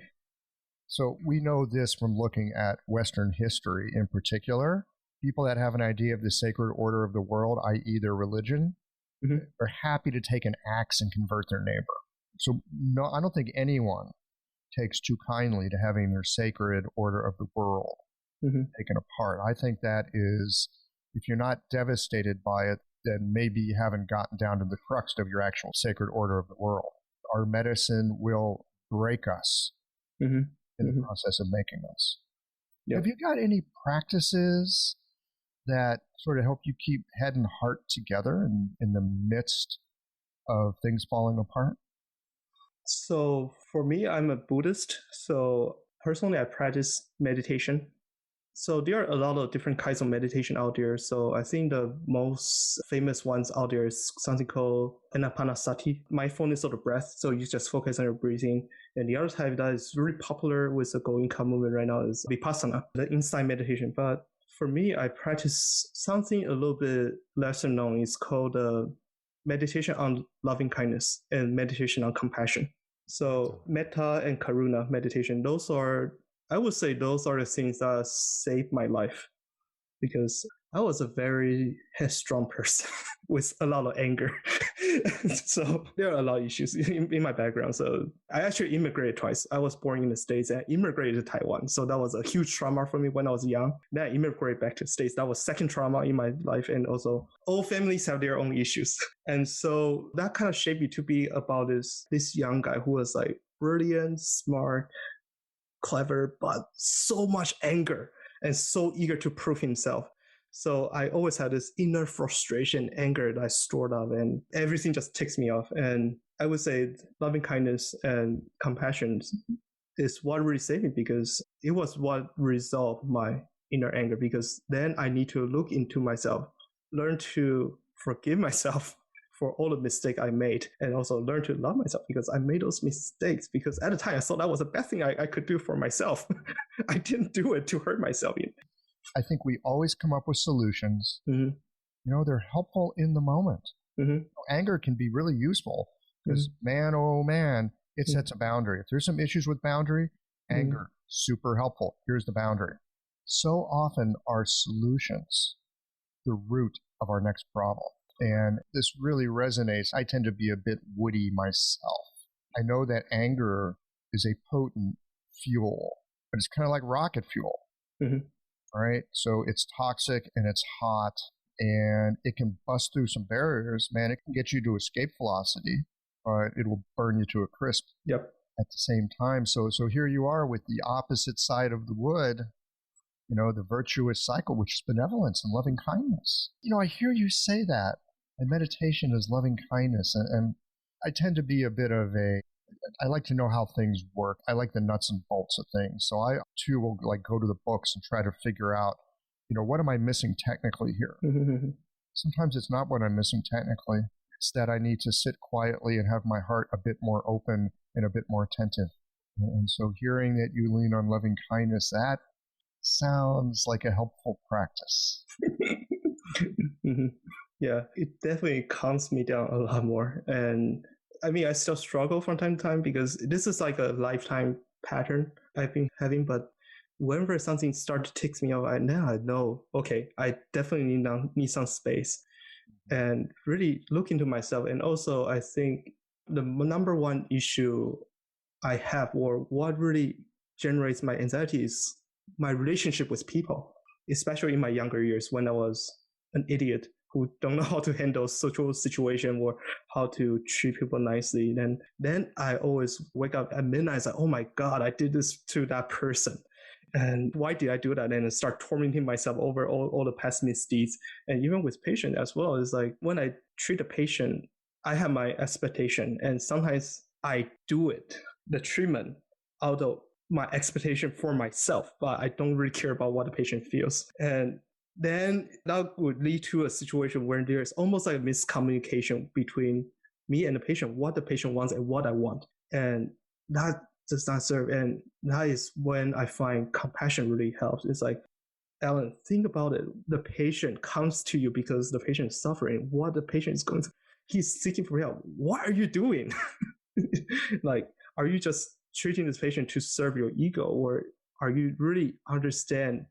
B: So we know this from looking at Western history in particular. People that have an idea of the sacred order of the world, i.e. their religion, are happy to take an axe and convert their neighbor. So no, I don't think anyone takes too kindly to having their sacred order of the world taken apart. I think that is, if you're not devastated by it, then maybe you haven't gotten down to the crux of your actual sacred order of the world. Our medicine will break us in the process of making us. Yep. Have you got any practices that sort of help you keep head and heart together in the midst of things falling apart?
A: So for me, I'm a Buddhist. So personally, I practice meditation. So there are a lot of different kinds of meditation out there. So I think the most famous ones out there is something called anapanasati, mindfulness of the breath. So you just focus on your breathing. And the other type that is really popular with the Goenka movement right now is vipassana, the insight meditation. But for me, I practice something a little bit lesser known. It's called meditation on loving kindness and meditation on compassion. So metta and karuna meditation, I would say those are the things that saved my life, because I was a very headstrong person with a lot of anger. So there are a lot of issues in my background. So I actually immigrated twice. I was born in the States and immigrated to Taiwan. So that was a huge trauma for me when I was young. Then I immigrated back to the States. That was second trauma in my life. And also all families have their own issues. And so that kind of shaped me to be about this young guy who was like brilliant, smart, clever, but so much anger and so eager to prove himself. So I always had this inner frustration, anger that I stored up, and everything just ticks me off. And I would say loving kindness and compassion is what really saved me, because it was what resolved my inner anger, because then I need to look into myself, learn to forgive myself for all the mistakes I made, and also learn to love myself because I made those mistakes, because at the time I thought that was the best thing I could do for myself. I didn't do it to hurt myself.
B: I think we always come up with solutions. You know, they're helpful in the moment. Anger can be really useful because man, oh man, it sets a boundary. If there's some issues with boundary, anger, super helpful. Here's the boundary. So often our solutions, the root of our next problem. And this really resonates. I tend to be a bit woody myself. I know that anger is a potent fuel, but it's kind of like rocket fuel, right? So it's toxic and it's hot and it can bust through some barriers. Man, it can get you to escape velocity, but it will burn you to a crisp at the same time. So here you are with the opposite side of the wood, you know, the virtuous cycle, which is benevolence and loving kindness. You know, I hear you say that. And meditation is loving kindness. And I tend to be a bit of I like to know how things work. I like the nuts and bolts of things. So I too will like go to the books and try to figure out, you know, what am I missing technically here? Sometimes it's not what I'm missing technically. It's that I need to sit quietly and have my heart a bit more open and a bit more attentive. And so hearing that you lean on loving kindness, that sounds like a helpful practice.
A: Yeah, it definitely calms me down a lot more. And I mean, I still struggle from time to time because this is like a lifetime pattern I've been having. But whenever something starts to tick me off, now I know, okay, I definitely need some space and really look into myself. And also, I think the number one issue I have, or what really generates my anxiety is my relationship with people, especially in my younger years when I was an idiot who don't know how to handle social situation or how to treat people nicely. Then I always wake up at midnight and say, oh my God, I did this to that person. And why did I do that? And start tormenting myself over all the past misdeeds. And even with patient as well, it's like when I treat a patient, I have my expectation, and sometimes I do it, the treatment, out of my expectation for myself, but I don't really care about what the patient feels. And then that would lead to a situation where there's almost like a miscommunication between me and the patient, what the patient wants and what I want. And that does not serve. And that is when I find compassion really helps. It's like, Alan, think about it. The patient comes to you because the patient is suffering. What the patient is going through, he's seeking for help. What are you doing? Like, are you just treating this patient to serve your ego, or are you really understanding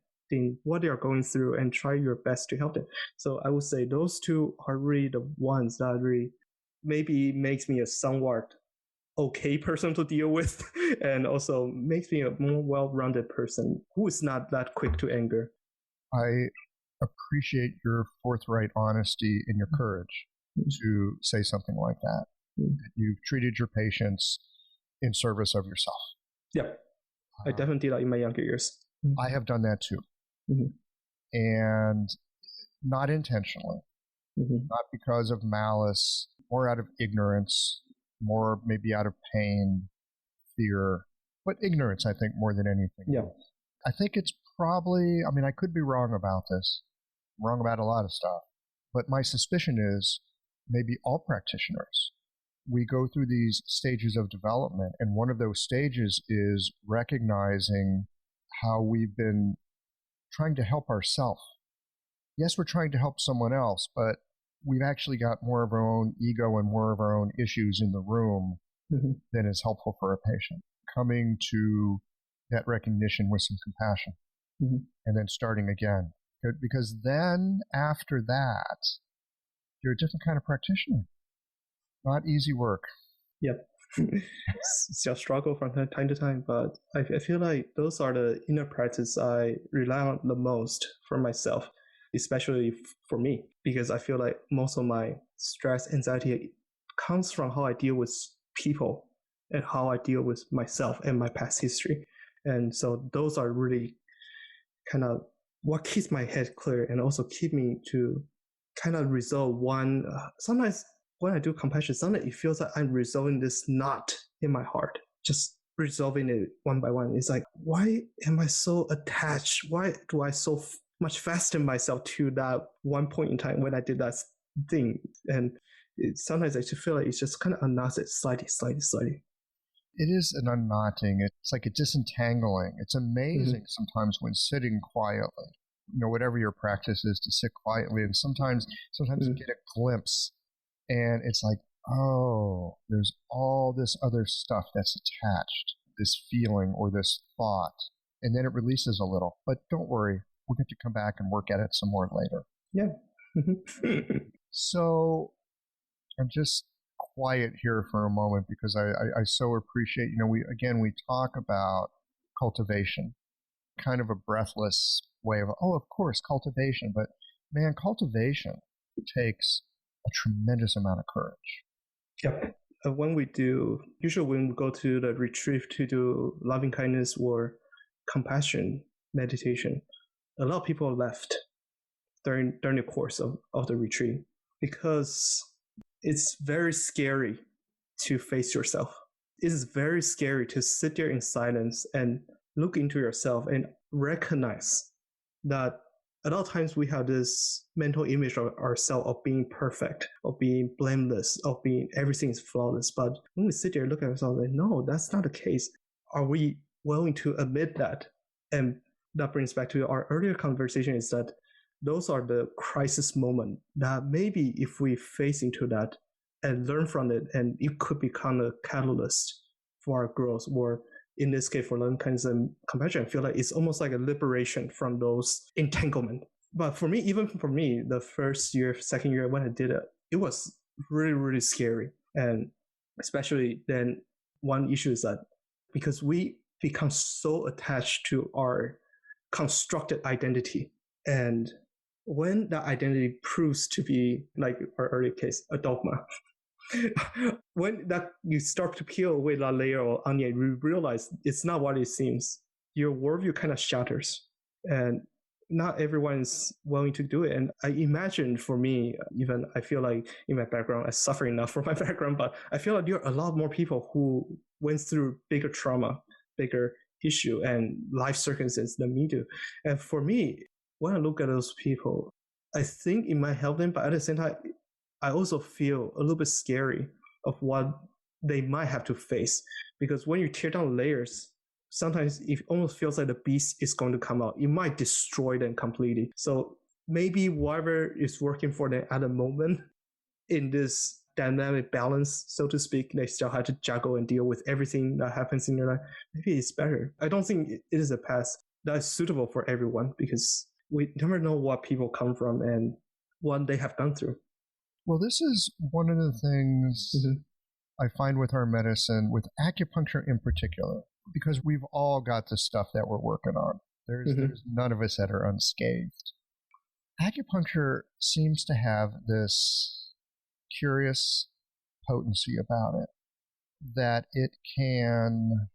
A: what they are going through and try your best to help them? So I would say those two are really the ones that really maybe makes me a somewhat okay person to deal with, and also makes me a more well-rounded person who is not that quick to anger.
B: I appreciate your forthright honesty and your courage to say something like that. You've treated your patients in service of yourself.
A: Yeah, I definitely did that in my younger years.
B: I have done that too. And not intentionally, not because of malice, more out of ignorance, more maybe out of pain, fear, but ignorance, I think, more than anything.
A: Yeah.
B: I think it's probably, I mean, I could be wrong about this, wrong about a lot of stuff, but my suspicion is maybe all practitioners, we go through these stages of development, and one of those stages is recognizing how we've been trying to help ourselves. Yes, we're trying to help someone else, but we've actually got more of our own ego and more of our own issues in the room than is helpful for a patient. Coming to that recognition with some compassion and then starting again. Because then after that, you're a different kind of practitioner. Not easy work.
A: Yep. It's a struggle from time to time, but I feel like those are the inner practice I rely on the most for myself, especially for me, because I feel like most of my stress, anxiety comes from how I deal with people and how I deal with myself and my past history. And so those are really kind of what keeps my head clear and also keep me to kind of resolve one. Sometimes when I do compassion, sometimes it feels like I'm resolving this knot in my heart, just resolving it one by one. It's like, why am I so attached? Why do I so much fasten myself to that one point in time when I did that thing? And sometimes I just feel like it's just kind of unknots slightly.
B: It is an unknotting. It's like a disentangling. It's amazing sometimes when sitting quietly, whatever your practice is, to sit quietly. And sometimes you get a glimpse and it's like, oh, there's all this other stuff that's attached, this feeling or this thought. And then it releases a little. But don't worry, we'll get to come back and work at it some more later.
A: Yeah.
B: So I'm just quiet here for a moment because I so appreciate, we talk about cultivation, kind of a breathless way of, of course, cultivation. But man, cultivation takes a tremendous amount of courage.
A: Yep. Usually when we go to the retreat to do loving kindness or compassion meditation, a lot of people left during the course of the retreat because it's very scary to face yourself. It is very scary to sit there in silence and look into yourself and recognize that a lot of times we have this mental image of ourselves of being perfect, of being blameless, of being everything is flawless. But when we sit there and look at ourselves, like, no, that's not the case. Are we willing to admit that? And that brings back to our earlier conversation, is that those are the crisis moments that maybe if we face into that and learn from it, and it could become a catalyst for our growth, or in this case for loving kindness and compassion, I feel like it's almost like a liberation from those entanglement. But for me, even for me, the first year, second year when I did it, it was really, really scary. And especially then one issue is that because we become so attached to our constructed identity. And when that identity proves to be, like our earlier case, a dogma, when that you start to peel away that layer of onion, you realize it's not what it seems. Your worldview kind of shatters, and not everyone's willing to do it. And I imagine for me, even I feel like in my background, I suffer enough from my background, but I feel like there are a lot more people who went through bigger trauma, bigger issue and life circumstances than me do. And for me, when I look at those people, I think it might help them, but at the same time, I also feel a little bit scary of what they might have to face. Because when you tear down layers, sometimes it almost feels like the beast is going to come out. It might destroy them completely. So maybe whatever is working for them at the moment in this dynamic balance, so to speak, they still have to juggle and deal with everything that happens in their life. Maybe it's better. I don't think it is a path that is suitable for everyone, because we never know what people come from and what they have gone through.
B: Well, this is one of the things I find with our medicine, with acupuncture in particular, because we've all got the stuff that we're working on. There's none of us that are unscathed. Acupuncture seems to have this curious potency about it, that it can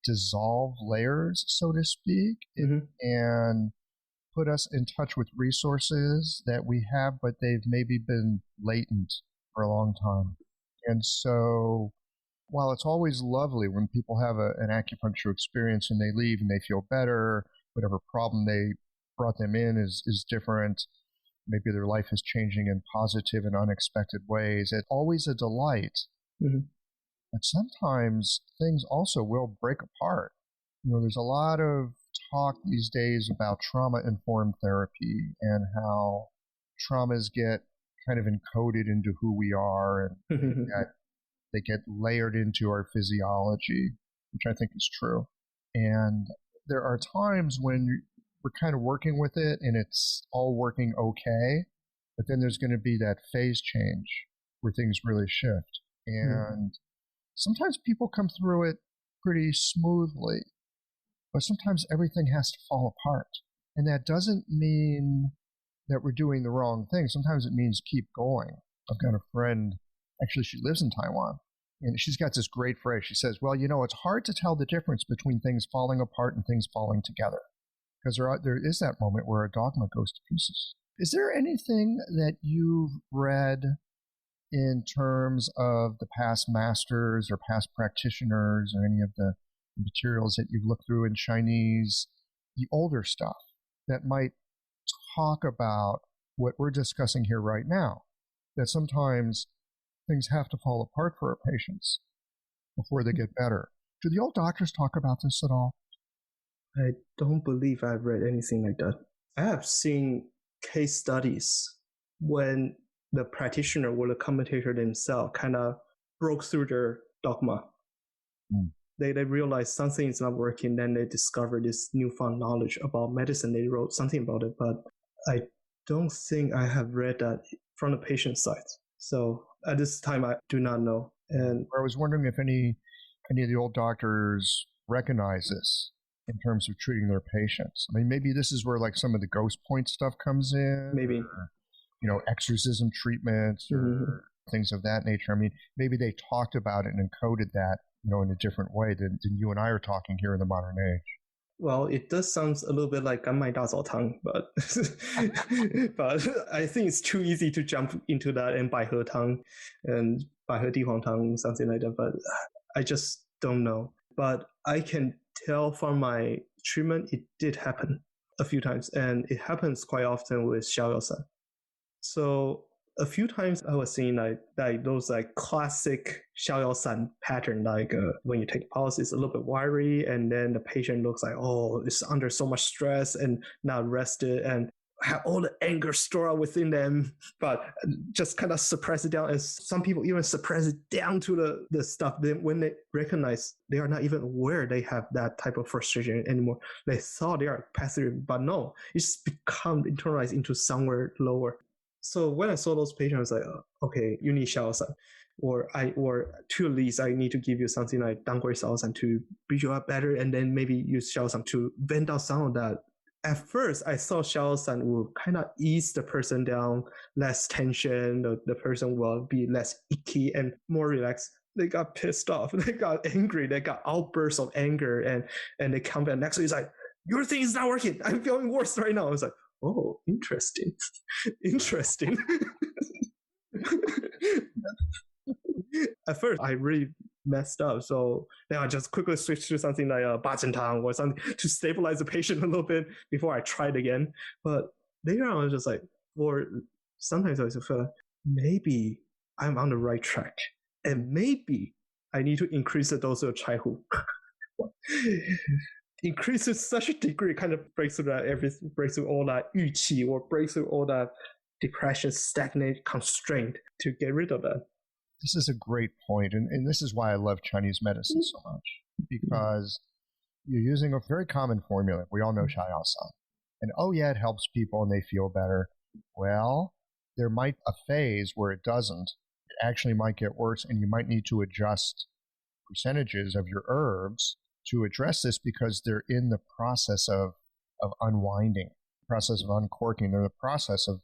B: dissolve layers, so to speak, and put us in touch with resources that we have, but they've maybe been latent for a long time. And so while it's always lovely when people have an acupuncture experience and they leave and they feel better, whatever problem they brought them in is different, maybe their life is changing in positive and unexpected ways, it's always a delight. But sometimes things also will break apart. There's a lot of talk these days about trauma-informed therapy and how traumas get kind of encoded into who we are, and they get layered into our physiology, which I think is true. And there are times when we're kind of working with it and it's all working okay, but then there's going to be that phase change where things really shift. And sometimes people come through it pretty smoothly, but sometimes everything has to fall apart. And that doesn't mean that we're doing the wrong thing. Sometimes it means keep going. I've got a friend, actually she lives in Taiwan, and she's got this great phrase. She says, well, it's hard to tell the difference between things falling apart and things falling together, because there is that moment where a dogma goes to pieces. Is there anything that you've read in terms of the past masters or past practitioners, or any of the materials that you've looked through in Chinese, the older stuff, that might talk about what we're discussing here right now, that sometimes things have to fall apart for our patients before they get better? Do the old doctors talk about this at all?
A: I don't believe I've read anything like that. I have seen case studies when the practitioner or the commentator themselves kind of broke through their dogma. They realized something is not working, then they discovered this newfound knowledge about medicine. They wrote something about it, but I don't think I have read that from the patient side. So at this time, I do not know. And
B: I was wondering if any of the old doctors recognize this in terms of treating their patients. I mean, maybe this is where like some of the ghost point stuff comes in.
A: Maybe.
B: Or, exorcism treatments or things of that nature. I mean, maybe they talked about it and encoded that, in a different way than you and I are talking here in the modern age.
A: Well, it does sound a little bit like 甘麦大澡汤, but I think it's too easy to jump into that and 百合汤 and 百合地黄汤, something like that. But I just don't know. But I can tell from my treatment, it did happen a few times, and it happens quite often with 逍遥散. So a few times I was seeing like those like classic 逍遥散pattern, like when you take policy, it's a little bit wiry, and then the patient looks like, oh, it's under so much stress and not rested, and have all the anger stored up within them, but just kind of suppress it down. And some people even suppress it down to the stuff. Then when they recognize, they are not even aware they have that type of frustration anymore. They thought they are passive, but no, it's become internalized into somewhere lower. So when I saw those patients, I was like, okay, you need 逍遥散. or to at least I need to give you something like 当归烧散 to build you up better, and then maybe use 烧散 to vent out some of that. At first, I thought 烧散 will kind of ease the person down, less tension, the person will be less icky and more relaxed. They got pissed off, they got angry, they got outbursts of anger, and they come back next week, it's like, your thing is not working, I'm feeling worse right now. I was like, oh, interesting. Interesting. At first, I really messed up, so then I just quickly switched to something like a bacentang or something to stabilize the patient a little bit before I tried again. But later on, I was just like, or sometimes I just feel like maybe I'm on the right track, and maybe I need to increase the dose of chaihu. Increase to such a degree, kind of breaks through all that 郁气, or breaks through all that depression, stagnant, constraint to get rid of that.
B: This is a great point, and this is why I love Chinese medicine so much, because you're using a very common formula. We all know Xia Yao San. And oh yeah, it helps people and they feel better. Well, there might a phase where it doesn't. It actually might get worse, and you might need to adjust percentages of your herbs to address this, because they're in the process of unwinding, process of uncorking. They're in the process of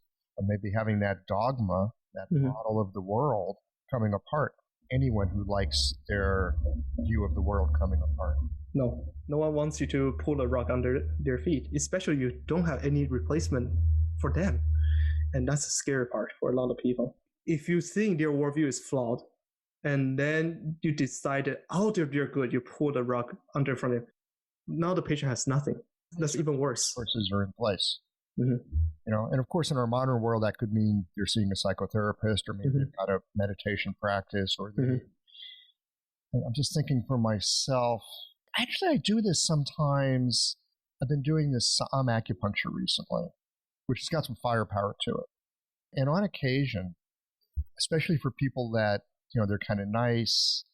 B: maybe having that dogma, that model of the world coming apart. Anyone who likes their view of the world coming apart.
A: No one wants you to pull the rug under their feet, especially you don't have any replacement for them. And that's the scary part for a lot of people. If you think their worldview is flawed, and then you decided out of their good, you pull the rug under from them, now the patient has nothing. That's even worse.
B: Forces are in place. And of course, in our modern world, that could mean you're seeing a psychotherapist, or maybe they've got a meditation practice, or I'm just thinking for myself. Actually, I do this sometimes. I've been doing this acupuncture recently, which has got some firepower to it. And on occasion, especially for people that, they're kind of nice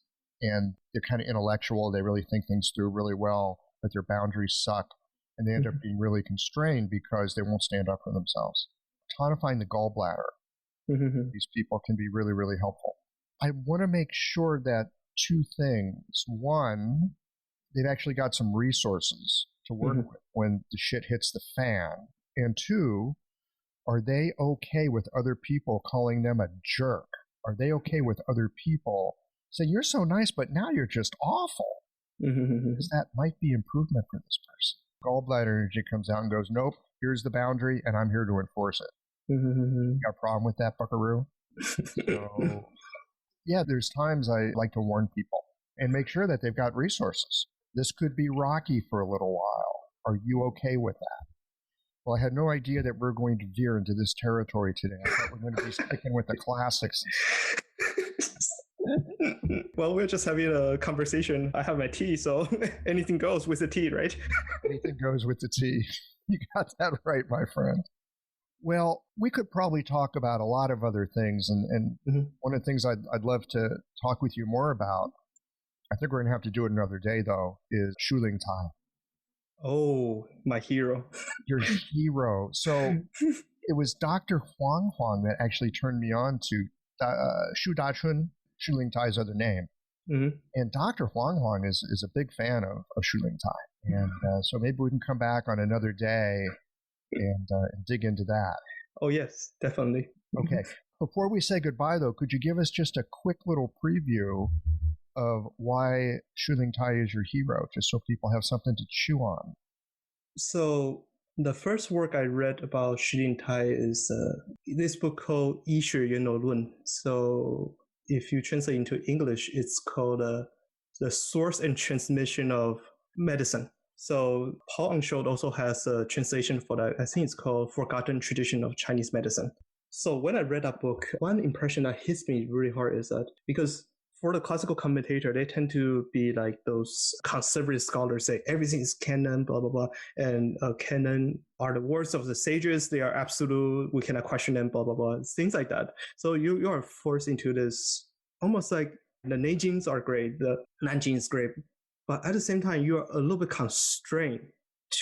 B: and they're kind of intellectual, they really think things through really well, but their boundaries suck, and they end up being really constrained because they won't stand up for themselves. Tonifying the gallbladder, these people can be really, really helpful. I want to make sure that two things. One, they've actually got some resources to work with when the shit hits the fan. And two, are they okay with other people calling them a jerk? Are they okay with other people saying, you're so nice, but now you're just awful? Because that might be improvement for this person. Gallbladder energy comes out and goes, nope, here's the boundary, and I'm here to enforce it. You got a problem with that, buckaroo? So, yeah, there's times I like to warn people and make sure that they've got resources. This could be rocky for a little while. Are you okay with that? Well, I had no idea that we're going to veer into this territory today. I thought we're going to be sticking with the classics.
A: Well, we're just having a conversation. I have my tea, so anything goes with the tea, right?
B: Anything goes with the tea. You got that right, my friend. Well, we could probably talk about a lot of other things, and one of the things I'd love to talk with you more about, I think we're going to have to do it another day, though, is Shu Ling Tai.
A: Oh, my hero.
B: Your hero. So it was Dr. Huang that actually turned me on to Shu Dachun, Shu Ling Tai's other name. And Dr. Huang is a big fan of Shu Ling Tai. And so maybe we can come back on another day and dig into that.
A: Oh, yes, definitely.
B: Okay. Before we say goodbye, though, could you give us just a quick little preview of why Shu Ling Tai is your hero, just so people have something to chew on?
A: So the first work I read about Shu Ling Tai is this book called 医学源流论. So if you translate into English, it's called The Source and Transmission of Medicine. So Paul Ansholt also has a translation for that. I think it's called Forgotten Tradition of Chinese Medicine. So when I read that book, one impression that hits me really hard is that because for the classical commentator, they tend to be like those conservative scholars say everything is canon, blah, blah, blah. And canon are the words of the sages. They are absolute. We cannot question them, blah, blah, blah. Things like that. So you are forced into this almost like the Neijings are great, the Nanjing is great. But at the same time, you are a little bit constrained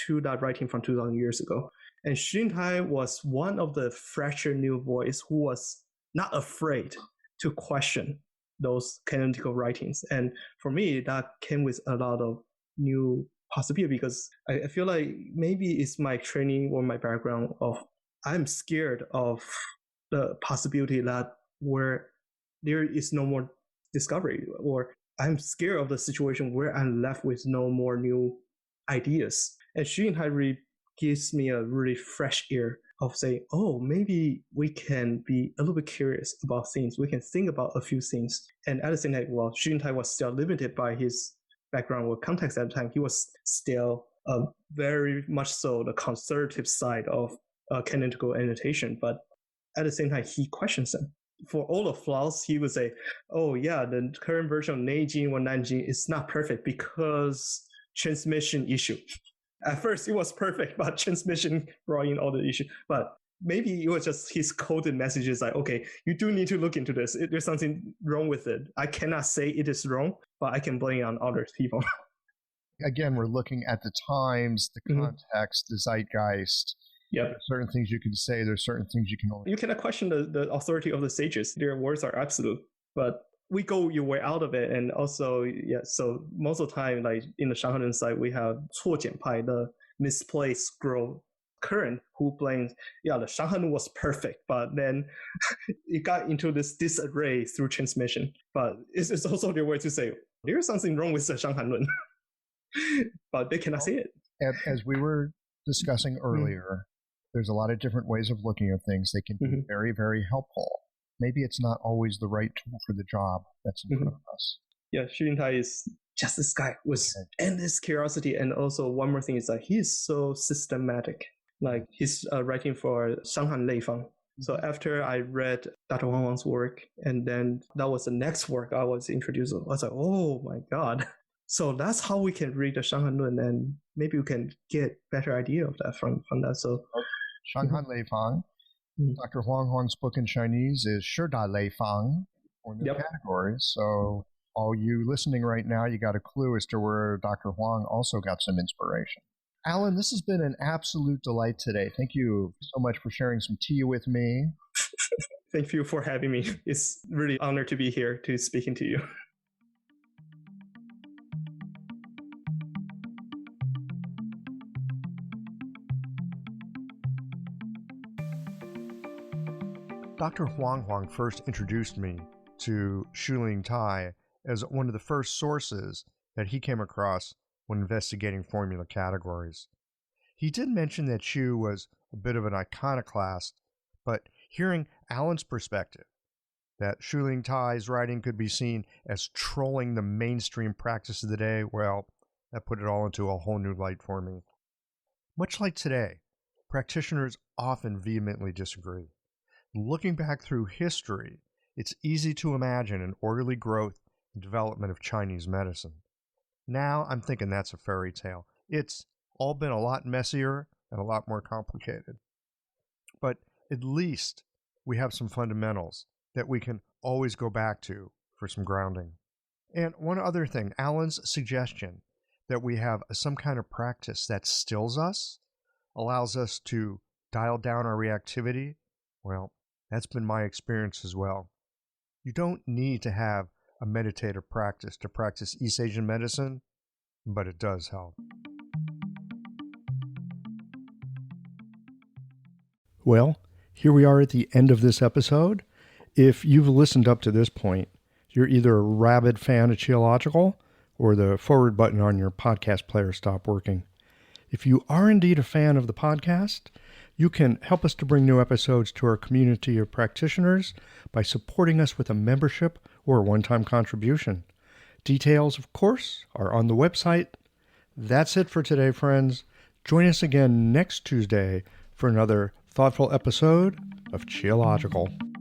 A: to that writing from 2,000 years ago. And Shu Ling Tai was one of the fresher new voice who was not afraid to question those canonical writings. And for me, that came with a lot of new possibility, because I feel like maybe it's my training or my background of I'm scared of the possibility that where there is no more discovery, or I'm scared of the situation where I'm left with no more new ideas. And Xu Yingtai really gives me a really fresh air of saying, oh, maybe we can be a little bit curious about things. We can think about a few things. And at the same time, well, Xu Yingtai was still limited by his background or context at the time. He was still very much so the conservative side of canonical annotation. But at the same time, he questions them. For all the flaws, he would say, oh yeah, the current version of Neijing or Nanjing is not perfect because transmission issue. At first, it was perfect, but transmission brought in all the issues. But maybe it was just his coded messages like, okay, you do need to look into this. There's something wrong with it. I cannot say it is wrong, but I can blame it on other people.
B: Again, we're looking at the times, the context, the zeitgeist.
A: Yep.
B: There's certain things you can say. There's certain things you can only...
A: You cannot question the authority of the sages. Their words are absolute. But we go your way out of it. And also, yeah, so most of the time, like in the Shanghainlun side, we have Cuo Jianpai, the misplaced scroll current, who blames, yeah, the Shanghainlun was perfect, but then it got into this disarray through transmission. But it's also their way to say, there's something wrong with the Shanghainlun. But they cannot see it.
B: As we were discussing earlier, there's a lot of different ways of looking at things. They can be very, very helpful. Maybe it's not always the right tool for the job that's in front of us.
A: Yeah, Xu Yingtai is just this guy with endless curiosity. And also one more thing is that he is so systematic. Like he's writing for Shanghan Leifang. So after I read Dr. Wang Wang's work, and then that was the next work I was introduced to, I was like, oh my God. So that's how we can read the Shanghainlun, and maybe we can get better idea of that from that. So
B: Shanghan Leifang. Dr. Huang Huang's book in Chinese is Shida Leifang, or new categories. So all you listening right now, you got a clue as to where Dr. Huang also got some inspiration. Allen, this has been an absolute delight today. Thank you so much for sharing some tea with me.
A: Thank you for having me. It's really an honor to be here to speaking to you.
B: Dr. Huang Huang first introduced me to Xu Yingtai as one of the first sources that he came across when investigating formula categories. He did mention that Xu was a bit of an iconoclast, but hearing Allen's perspective, that Xu Yingtai's writing could be seen as trolling the mainstream practice of the day, well, that put it all into a whole new light for me. Much like today, practitioners often vehemently disagree. Looking back through history, it's easy to imagine an orderly growth and development of Chinese medicine. Now I'm thinking that's a fairy tale. It's all been a lot messier and a lot more complicated. But at least we have some fundamentals that we can always go back to for some grounding. And one other thing, Allen's suggestion that we have some kind of practice that stills us, allows us to dial down our reactivity, well, that's been my experience as well. You don't need to have a meditative practice to practice East Asian medicine, but it does help. Well, here we are at the end of this episode. If you've listened up to this point, you're either a rabid fan of Qiological or the forward button on your podcast player stopped working. If you are indeed a fan of the podcast, you can help us to bring new episodes to our community of practitioners by supporting us with a membership or a one-time contribution. Details, of course, are on the website. That's it for today, friends. Join us again next Tuesday for another thoughtful episode of Qiological.